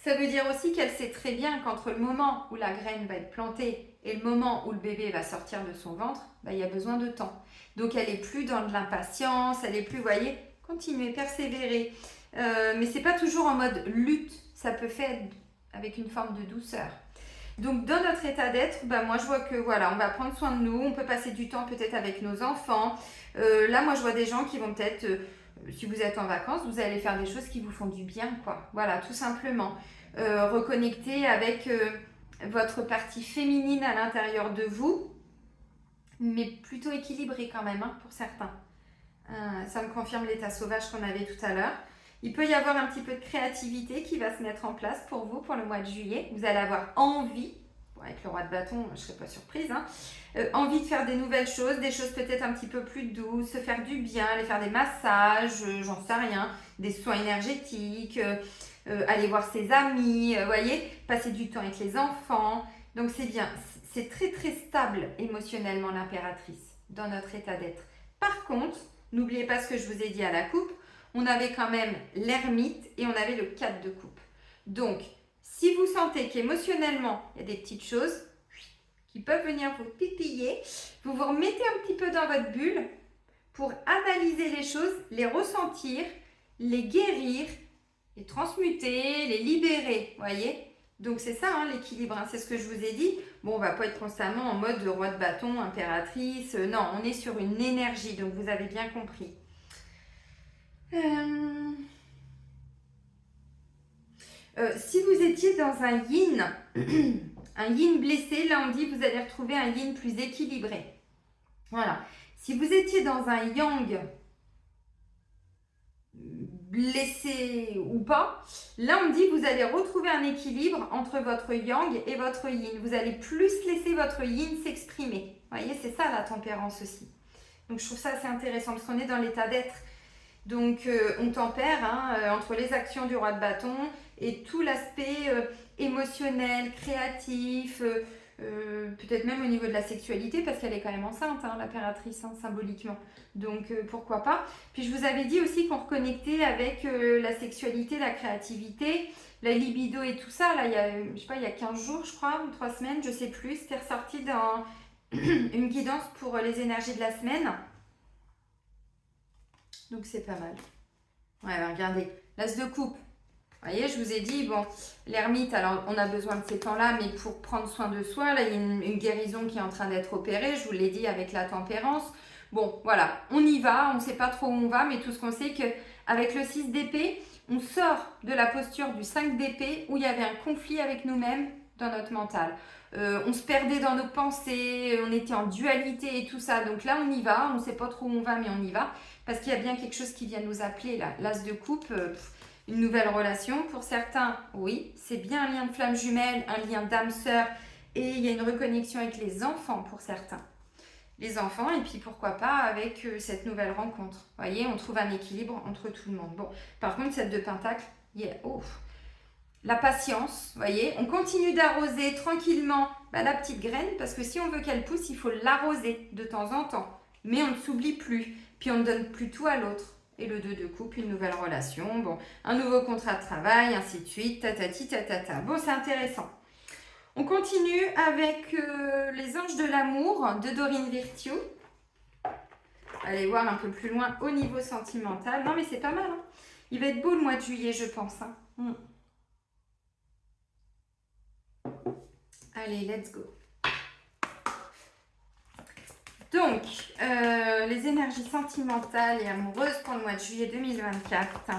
ça veut dire aussi qu'elle sait très bien qu'entre le moment où la graine va être plantée et le moment où le bébé va sortir de son ventre, il y a besoin de temps. Donc elle n'est plus dans de l'impatience, elle n'est plus, vous voyez, continuez, persévérer. Mais ce n'est pas toujours en mode lutte, ça peut faire avec une forme de douceur. Donc dans notre état d'être, moi je vois que voilà, on va prendre soin de nous, on peut passer du temps peut-être avec nos enfants. Là moi je vois des gens qui vont peut-être, si vous êtes en vacances, vous allez faire des choses qui vous font du bien, quoi. Voilà, tout simplement. Reconnecter avec votre partie féminine à l'intérieur de vous, mais plutôt équilibrée quand même, hein, pour certains. Ça me confirme l'état sauvage qu'on avait tout à l'heure. Il peut y avoir un petit peu de créativité qui va se mettre en place pour vous pour le mois de juillet. Vous allez avoir envie, bon, avec le roi de bâton, je ne serais pas surprise, hein, envie de faire des nouvelles choses, des choses peut-être un petit peu plus douces, se faire du bien, aller faire des massages, j'en sais rien, des soins énergétiques, aller voir ses amis, voyez, passer du temps avec les enfants. Donc c'est bien, c'est très très stable émotionnellement l'impératrice dans notre état d'être. Par contre, n'oubliez pas ce que je vous ai dit à la coupe, on avait quand même l'ermite et on avait le 4 de coupe. Donc, si vous sentez qu'émotionnellement, il y a des petites choses qui peuvent venir vous titiller, vous vous remettez un petit peu dans votre bulle pour analyser les choses, les ressentir, les guérir, les transmuter, les libérer, voyez. Donc c'est ça, hein, l'équilibre, hein, c'est ce que je vous ai dit. Bon, on ne va pas être constamment en mode roi de bâton, impératrice. Non, on est sur une énergie, donc vous avez bien compris. Si vous étiez dans un yin, un yin blessé, là on dit vous allez retrouver un yin plus équilibré. Voilà. Si vous étiez dans un yang blessé ou pas, là on dit vous allez retrouver un équilibre entre votre yang et votre yin. Vous allez plus laisser votre yin s'exprimer. Vous voyez, c'est ça la tempérance aussi. Donc je trouve ça assez intéressant parce qu'on est dans l'état d'être. Donc on tempère entre les actions du roi de bâton et tout l'aspect émotionnel, créatif, peut-être même au niveau de la sexualité parce qu'elle est quand même enceinte, hein, l'impératrice, hein, symboliquement. Donc pourquoi pas. Puis je vous avais dit aussi qu'on reconnectait avec la sexualité, la créativité, la libido et tout ça. Là, il y a 15 jours, je crois, ou 3 semaines, je sais plus. C'était ressorti dans une guidance pour les énergies de la semaine. Donc c'est pas mal. Ouais, regardez, l'as de coupe. Vous voyez, je vous ai dit, bon, l'ermite, alors on a besoin de ces temps-là, mais pour prendre soin de soi, là, il y a une guérison qui est en train d'être opérée, je vous l'ai dit, avec la tempérance. Bon, voilà, on y va, on ne sait pas trop où on va, mais tout ce qu'on sait, qu'avec le 6 d'épée, on sort de la posture du 5 d'épée, où il y avait un conflit avec nous-mêmes dans notre mental. On se perdait dans nos pensées, on était en dualité et tout ça. Donc là, on y va, on ne sait pas trop où on va, mais on y va. Parce qu'il y a bien quelque chose qui vient nous appeler, là. L'as de coupe, une nouvelle relation. Pour certains, oui, c'est bien un lien de flamme jumelle, un lien d'âme sœur. Et il y a une reconnexion avec les enfants pour certains. Les enfants, et puis pourquoi pas avec cette nouvelle rencontre. Vous voyez, on trouve un équilibre entre tout le monde. Bon, par contre, cette 2 pentacles, la patience, vous voyez, on continue d'arroser tranquillement la petite graine, parce que si on veut qu'elle pousse, il faut l'arroser de temps en temps. Mais on ne s'oublie plus, puis on ne donne plus tout à l'autre. Et le 2 de coupe, une nouvelle relation, bon, un nouveau contrat de travail, ainsi de suite, tatati tatata. Bon, c'est intéressant. On continue avec les anges de l'amour de Dorine Virtue. Allez voir un peu plus loin au niveau sentimental. Non, mais c'est pas mal, hein. Il va être beau le mois de juillet, je pense, hein. Allez, let's go. Donc, les énergies sentimentales et amoureuses pour le mois de juillet 2024.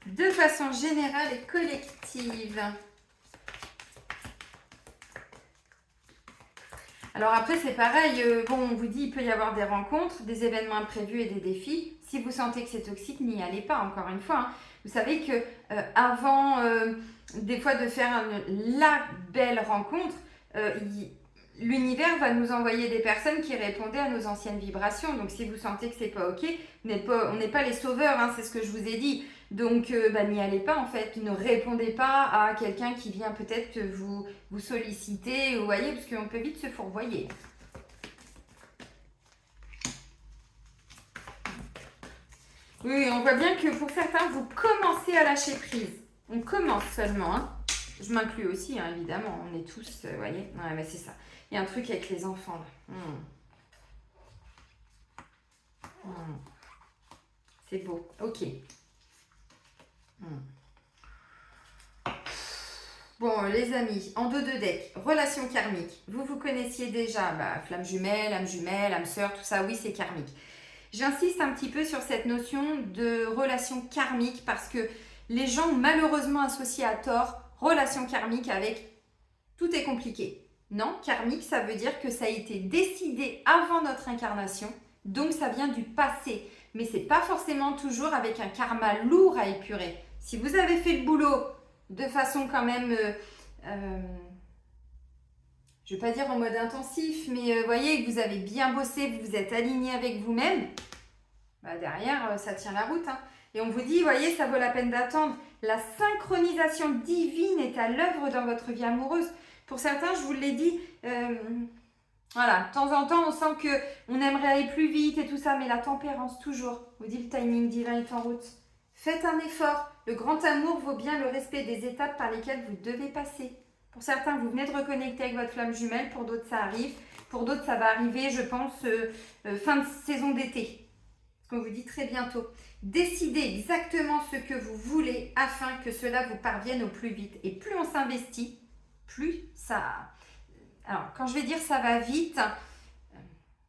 De façon générale et collective. Alors après, c'est pareil. Bon, on vous dit, il peut y avoir des rencontres, des événements imprévus et des défis. Si vous sentez que c'est toxique, n'y allez pas, encore une fois, hein. Vous savez que avant, des fois, de faire la belle rencontre, l'univers va nous envoyer des personnes qui répondaient à nos anciennes vibrations. Donc, si vous sentez que c'est pas OK, on n'est pas les sauveurs, hein, c'est ce que je vous ai dit. Donc, n'y allez pas, en fait. Ne répondez pas à quelqu'un qui vient peut-être vous solliciter, vous voyez, parce qu'on peut vite se fourvoyer. Oui, on voit bien que pour certains, vous commencez à lâcher prise. On commence seulement, hein. Je m'inclus aussi, hein, évidemment. On est tous, vous voyez. Ouais, mais c'est ça. Il y a un truc avec les enfants, là. C'est beau. Ok. Bon, les amis, en deux deck, relation karmique. Vous connaissiez déjà, flamme jumelle, âme sœur, tout ça, oui, c'est karmique. J'insiste un petit peu sur cette notion de relation karmique parce que les gens ont malheureusement associé à tort relation karmique avec tout est compliqué. Non, karmique, ça veut dire que ça a été décidé avant notre incarnation, donc ça vient du passé. Mais c'est pas forcément toujours avec un karma lourd à épurer. Si vous avez fait le boulot de façon quand même, je ne vais pas dire en mode intensif, mais voyez que vous avez bien bossé, vous vous êtes aligné avec vous-même, derrière, ça tient la route. Hein. Et on vous dit, voyez, ça vaut la peine d'attendre. La synchronisation divine est à l'œuvre dans votre vie amoureuse. Pour certains, je vous l'ai dit, voilà, de temps en temps, on sent qu'on aimerait aller plus vite et tout ça, mais la tempérance, toujours. On vous dit, le timing divin est en route. Faites un effort. Le grand amour vaut bien le respect des étapes par lesquelles vous devez passer. Pour certains, vous venez de reconnecter avec votre flamme jumelle. Pour d'autres, ça arrive. Pour d'autres, ça va arriver, je pense, fin de saison d'été. Ce qu'on vous dit très bientôt. Décidez exactement ce que vous voulez afin que cela vous parvienne au plus vite. Et plus on s'investit, plus ça... Alors, quand je vais dire ça va vite,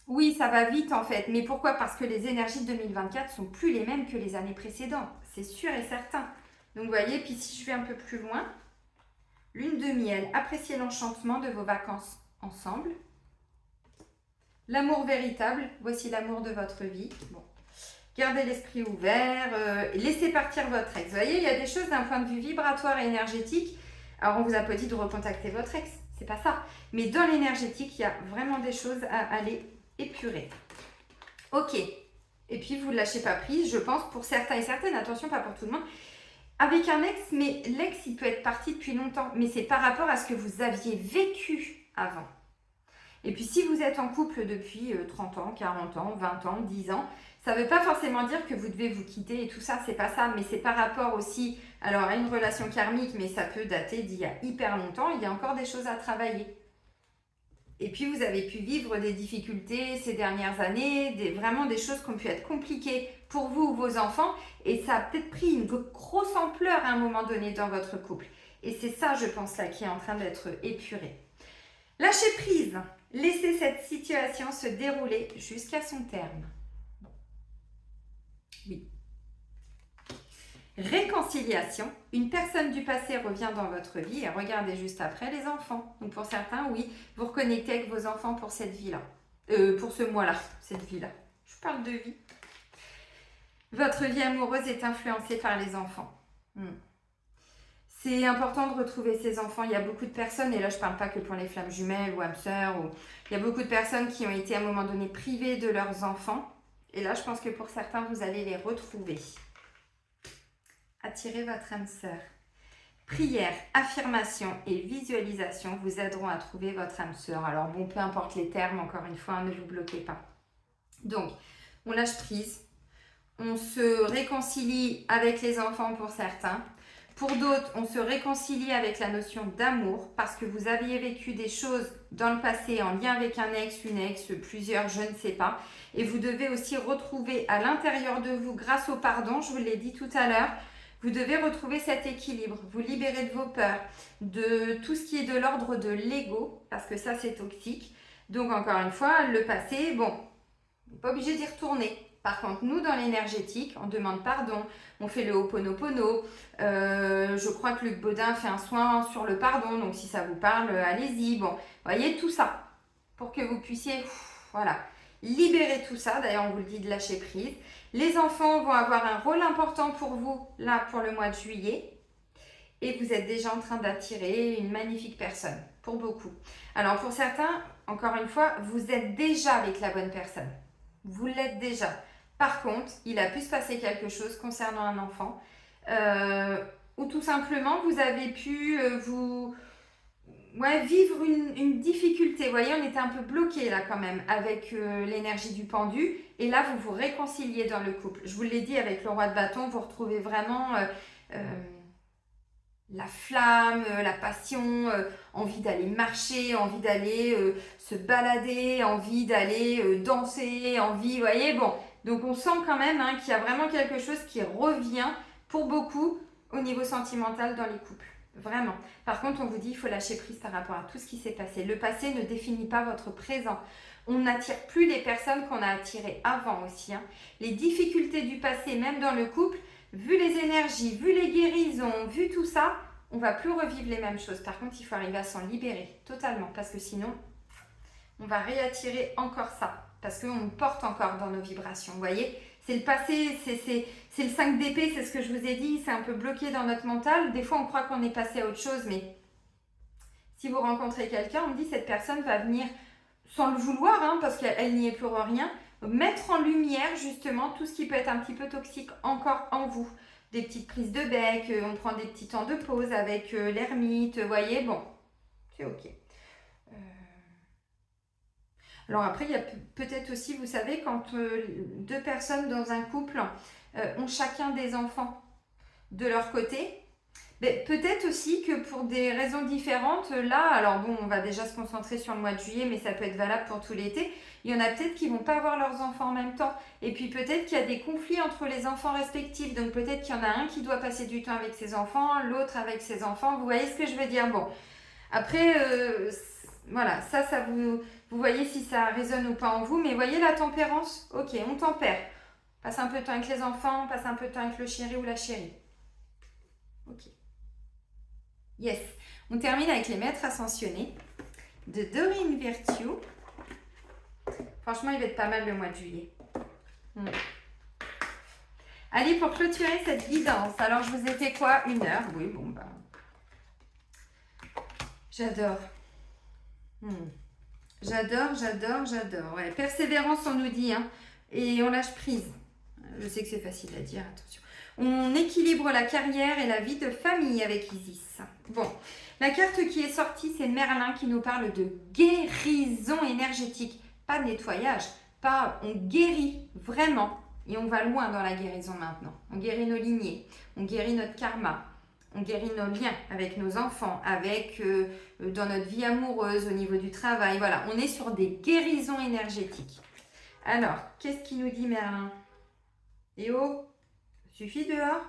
oui, ça va vite en fait. Mais pourquoi? Parce que les énergies de 2024 sont plus les mêmes que les années précédentes. C'est sûr et certain. Donc, vous voyez, puis si je vais un peu plus loin, lune de miel, appréciez l'enchantement de vos vacances ensemble. L'amour véritable, voici l'amour de votre vie. Bon. Gardez l'esprit ouvert, laissez partir votre ex. Vous voyez, il y a des choses d'un point de vue vibratoire et énergétique. Alors, on vous a pas dit de recontacter votre ex, c'est pas ça. Mais dans l'énergétique, il y a vraiment des choses à aller épurer. Ok. Et puis, vous ne lâchez pas prise, je pense, pour certains et certaines. Attention, pas pour tout le monde. Avec un ex, mais l'ex, il peut être parti depuis longtemps. Mais c'est par rapport à ce que vous aviez vécu avant. Et puis, si vous êtes en couple depuis 30 ans, 40 ans, 20 ans, 10 ans, ça ne veut pas forcément dire que vous devez vous quitter et tout ça, c'est pas ça. Mais c'est par rapport aussi, alors à une relation karmique, mais ça peut dater d'il y a hyper longtemps. Il y a encore des choses à travailler. Et puis, vous avez pu vivre des difficultés ces dernières années, vraiment des choses qui ont pu être compliquées pour vous ou vos enfants. Et ça a peut-être pris une grosse ampleur à un moment donné dans votre couple. Et c'est ça, je pense, là, qui est en train d'être épuré. Lâchez prise. Laissez cette situation se dérouler jusqu'à son terme. Oui. Réconciliation. Une personne du passé revient dans votre vie et regardez juste après les enfants. Donc pour certains, oui, vous reconnectez avec vos enfants pour cette vie-là. Pour ce mois-là, cette vie-là. Je parle de vie. Votre vie amoureuse est influencée par les enfants. C'est important de retrouver ses enfants. Il y a beaucoup de personnes, et là je ne parle pas que pour les flammes jumelles ou âmes sœurs, il y a beaucoup de personnes qui ont été à un moment donné privées de leurs enfants. Et là je pense que pour certains, vous allez les retrouver. Attirez votre âme sœur. Prière, affirmation et visualisation vous aideront à trouver votre âme sœur. Alors bon, peu importe les termes, encore une fois, ne vous bloquez pas. Donc, on lâche prise. On se réconcilie avec les enfants pour certains. Pour d'autres, on se réconcilie avec la notion d'amour parce que vous aviez vécu des choses dans le passé en lien avec un ex, une ex, plusieurs, je ne sais pas. Et vous devez aussi retrouver à l'intérieur de vous, grâce au pardon, je vous l'ai dit tout à l'heure, vous devez retrouver cet équilibre, vous libérer de vos peurs, de tout ce qui est de l'ordre de l'ego, parce que ça c'est toxique. Donc encore une fois, le passé, bon, on n'est pas obligé d'y retourner. Par contre, nous, dans l'énergétique, on demande pardon, on fait le Ho'oponopono. Je crois que Luc Baudin fait un soin sur le pardon, donc si ça vous parle, allez-y. Bon, voyez, tout ça, pour que vous puissiez, voilà, libérer tout ça. D'ailleurs, on vous le dit de lâcher prise. Les enfants vont avoir un rôle important pour vous, là, pour le mois de juillet. Et vous êtes déjà en train d'attirer une magnifique personne, pour beaucoup. Alors, pour certains, encore une fois, vous êtes déjà avec la bonne personne. Vous l'êtes déjà. Par contre, il a pu se passer quelque chose concernant un enfant ou tout simplement, vous avez pu vous ouais, vivre une difficulté. Vous voyez, on était un peu bloqué là quand même avec l'énergie du pendu. Et là, vous vous réconciliez dans le couple. Je vous l'ai dit, avec le roi de bâton, vous retrouvez vraiment la flamme, la passion, envie d'aller marcher, envie d'aller se balader, envie d'aller danser, envie, vous voyez, bon. Donc on sent quand même hein, qu'il y a vraiment quelque chose qui revient pour beaucoup au niveau sentimental dans les couples. Vraiment. Par contre, on vous dit il faut lâcher prise par rapport à tout ce qui s'est passé. Le passé ne définit pas votre présent. On n'attire plus les personnes qu'on a attirées avant aussi. Hein. Les difficultés du passé, même dans le couple, vu les énergies, vu les guérisons, vu tout ça, on ne va plus revivre les mêmes choses. Par contre, il faut arriver à s'en libérer totalement parce que sinon, on va réattirer encore ça. Parce qu'on porte encore dans nos vibrations. Vous voyez, c'est le passé, c'est le 5 d'épée, c'est ce que je vous ai dit, c'est un peu bloqué dans notre mental. Des fois, on croit qu'on est passé à autre chose, mais si vous rencontrez quelqu'un, on me dit cette personne va venir sans le vouloir, hein, parce qu'elle n'y est pour rien, mettre en lumière justement tout ce qui peut être un petit peu toxique encore en vous. Des petites prises de bec, on prend des petits temps de pause avec l'ermite, vous voyez, bon, c'est ok. Alors après, il y a peut-être aussi, vous savez, quand deux personnes dans un couple ont chacun des enfants de leur côté, peut-être aussi que pour des raisons différentes, là, alors bon, on va déjà se concentrer sur le mois de juillet, mais ça peut être valable pour tout l'été, il y en a peut-être qui ne vont pas avoir leurs enfants en même temps. Et puis peut-être qu'il y a des conflits entre les enfants respectifs, donc peut-être qu'il y en a un qui doit passer du temps avec ses enfants, l'autre avec ses enfants, vous voyez ce que je veux dire? Bon, après, voilà, ça vous voyez si ça résonne ou pas en vous, mais voyez la tempérance, ok, on tempère. Passe un peu de temps avec les enfants, passe un peu de temps avec le chéri ou la chérie. Ok. Yes. On termine avec les maîtres ascensionnés de Doreen Virtue. Franchement, il va être pas mal le mois de juillet. Allez, pour clôturer cette guidance, alors je vous ai fait quoi? 1 heure. Oui, bon, bah. J'adore. J'adore. Ouais. Persévérance, on nous dit, hein, et on lâche prise. Je sais que c'est facile à dire, attention. On équilibre la carrière et la vie de famille avec Isis. Bon, la carte qui est sortie, c'est Merlin qui nous parle de guérison énergétique. Pas de nettoyage, pas on guérit vraiment. Et on va loin dans la guérison maintenant. On guérit nos lignées, on guérit notre karma. On guérit nos liens avec nos enfants, avec dans notre vie amoureuse, au niveau du travail. Voilà, on est sur des guérisons énergétiques. Alors, qu'est-ce qu'il nous dit Merlin? Eh oh, suffit dehors.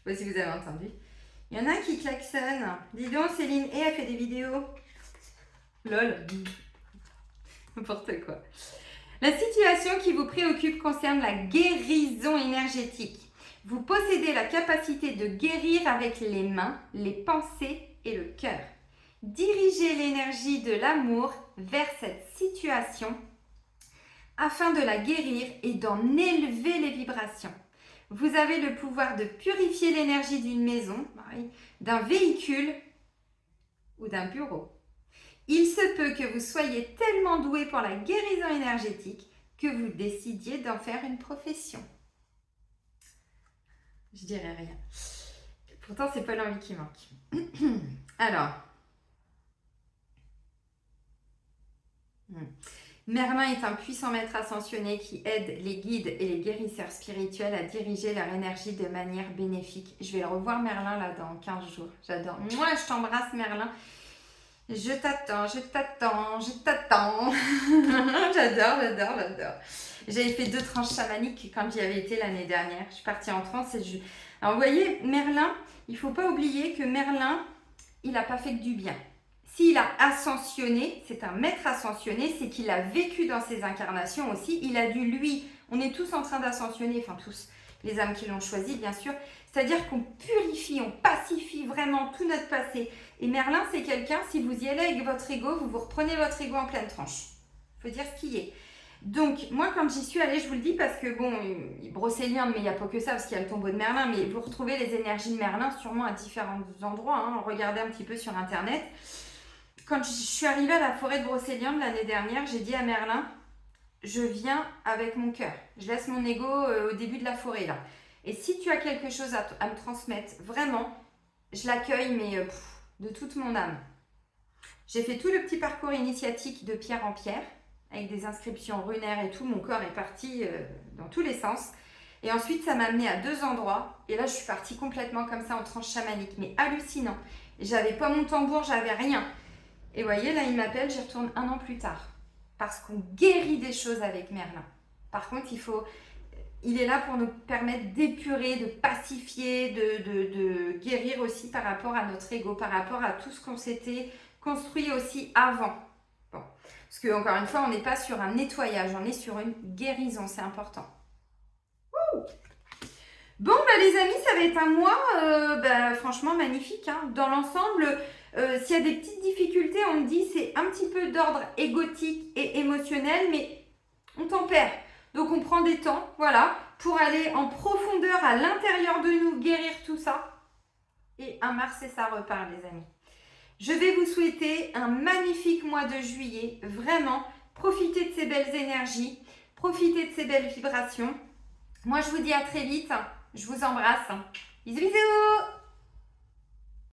Je ne sais pas si vous avez entendu. Il y en a un qui klaxonne. Dis donc Céline, et elle fait des vidéos. Lol. N'importe quoi. La situation qui vous préoccupe concerne la guérison énergétique. Vous possédez la capacité de guérir avec les mains, les pensées et le cœur. Dirigez l'énergie de l'amour vers cette situation afin de la guérir et d'en élever les vibrations. Vous avez le pouvoir de purifier l'énergie d'une maison, d'un véhicule ou d'un bureau. Il se peut que vous soyez tellement doué pour la guérison énergétique que vous décidiez d'en faire une profession. Je dirais rien. Pourtant, c'est pas l'envie qui manque. Alors. Merlin est un puissant maître ascensionné qui aide les guides et les guérisseurs spirituels à diriger leur énergie de manière bénéfique. Je vais revoir Merlin là dans 15 jours. J'adore. Moi, je t'embrasse Merlin. Je t'attends. J'adore. J'avais fait 2 tranches chamaniques quand j'y avais été l'année dernière. Je suis partie en transe et Alors, vous voyez, Merlin, il ne faut pas oublier que Merlin, il n'a pas fait que du bien. S'il a ascensionné, c'est un maître ascensionné, c'est qu'il a vécu dans ses incarnations aussi. Il a dû, lui, on est tous en train d'ascensionner, enfin tous, les âmes qui l'ont choisi, bien sûr. C'est-à-dire qu'on purifie, on pacifie vraiment tout notre passé. Et Merlin, c'est quelqu'un, si vous y allez avec votre ego, vous reprenez votre ego en pleine tranche. Il faut dire ce qu'il est. Donc, moi, quand j'y suis allée, je vous le dis parce que, bon, Brocéliande, mais il n'y a pas que ça, parce qu'il y a le tombeau de Merlin, mais vous retrouvez les énergies de Merlin sûrement à différents endroits. Hein. Regardez un petit peu sur Internet. Quand je suis arrivée à la forêt de Brocéliande l'année dernière, j'ai dit à Merlin, je viens avec mon cœur. Je laisse mon ego au début de la forêt, là. Et si tu as quelque chose à me transmettre, vraiment, je l'accueille, mais de toute mon âme. J'ai fait tout le petit parcours initiatique de pierre en pierre, avec des inscriptions runaires et tout. Mon corps est parti dans tous les sens. Et ensuite, ça m'a amené à 2 endroits. Et là, je suis partie complètement comme ça en transe chamanique, mais hallucinant. J'avais pas mon tambour, j'avais rien. Et vous voyez, là, il m'appelle, j'y retourne 1 an plus tard. Parce qu'on guérit des choses avec Merlin. Par contre, il est là pour nous permettre d'épurer, de pacifier, de guérir aussi par rapport à notre ego, par rapport à tout ce qu'on s'était construit aussi avant. Bon. Parce que, encore une fois, on n'est pas sur un nettoyage, on est sur une guérison, c'est important. Wouh! Bon, les amis, ça va être un mois franchement magnifique. Hein. Dans l'ensemble, s'il y a des petites difficultés, on me dit c'est un petit peu d'ordre égotique et émotionnel, mais on tempère. Donc, on prend des temps, voilà, pour aller en profondeur à l'intérieur de nous, guérir tout ça. Et 1 mars, et ça repart, les amis. Je vais vous souhaiter un magnifique mois de juillet. Vraiment, profitez de ces belles énergies, profitez de ces belles vibrations. Moi, je vous dis à très vite. Je vous embrasse. Bisous, bisous!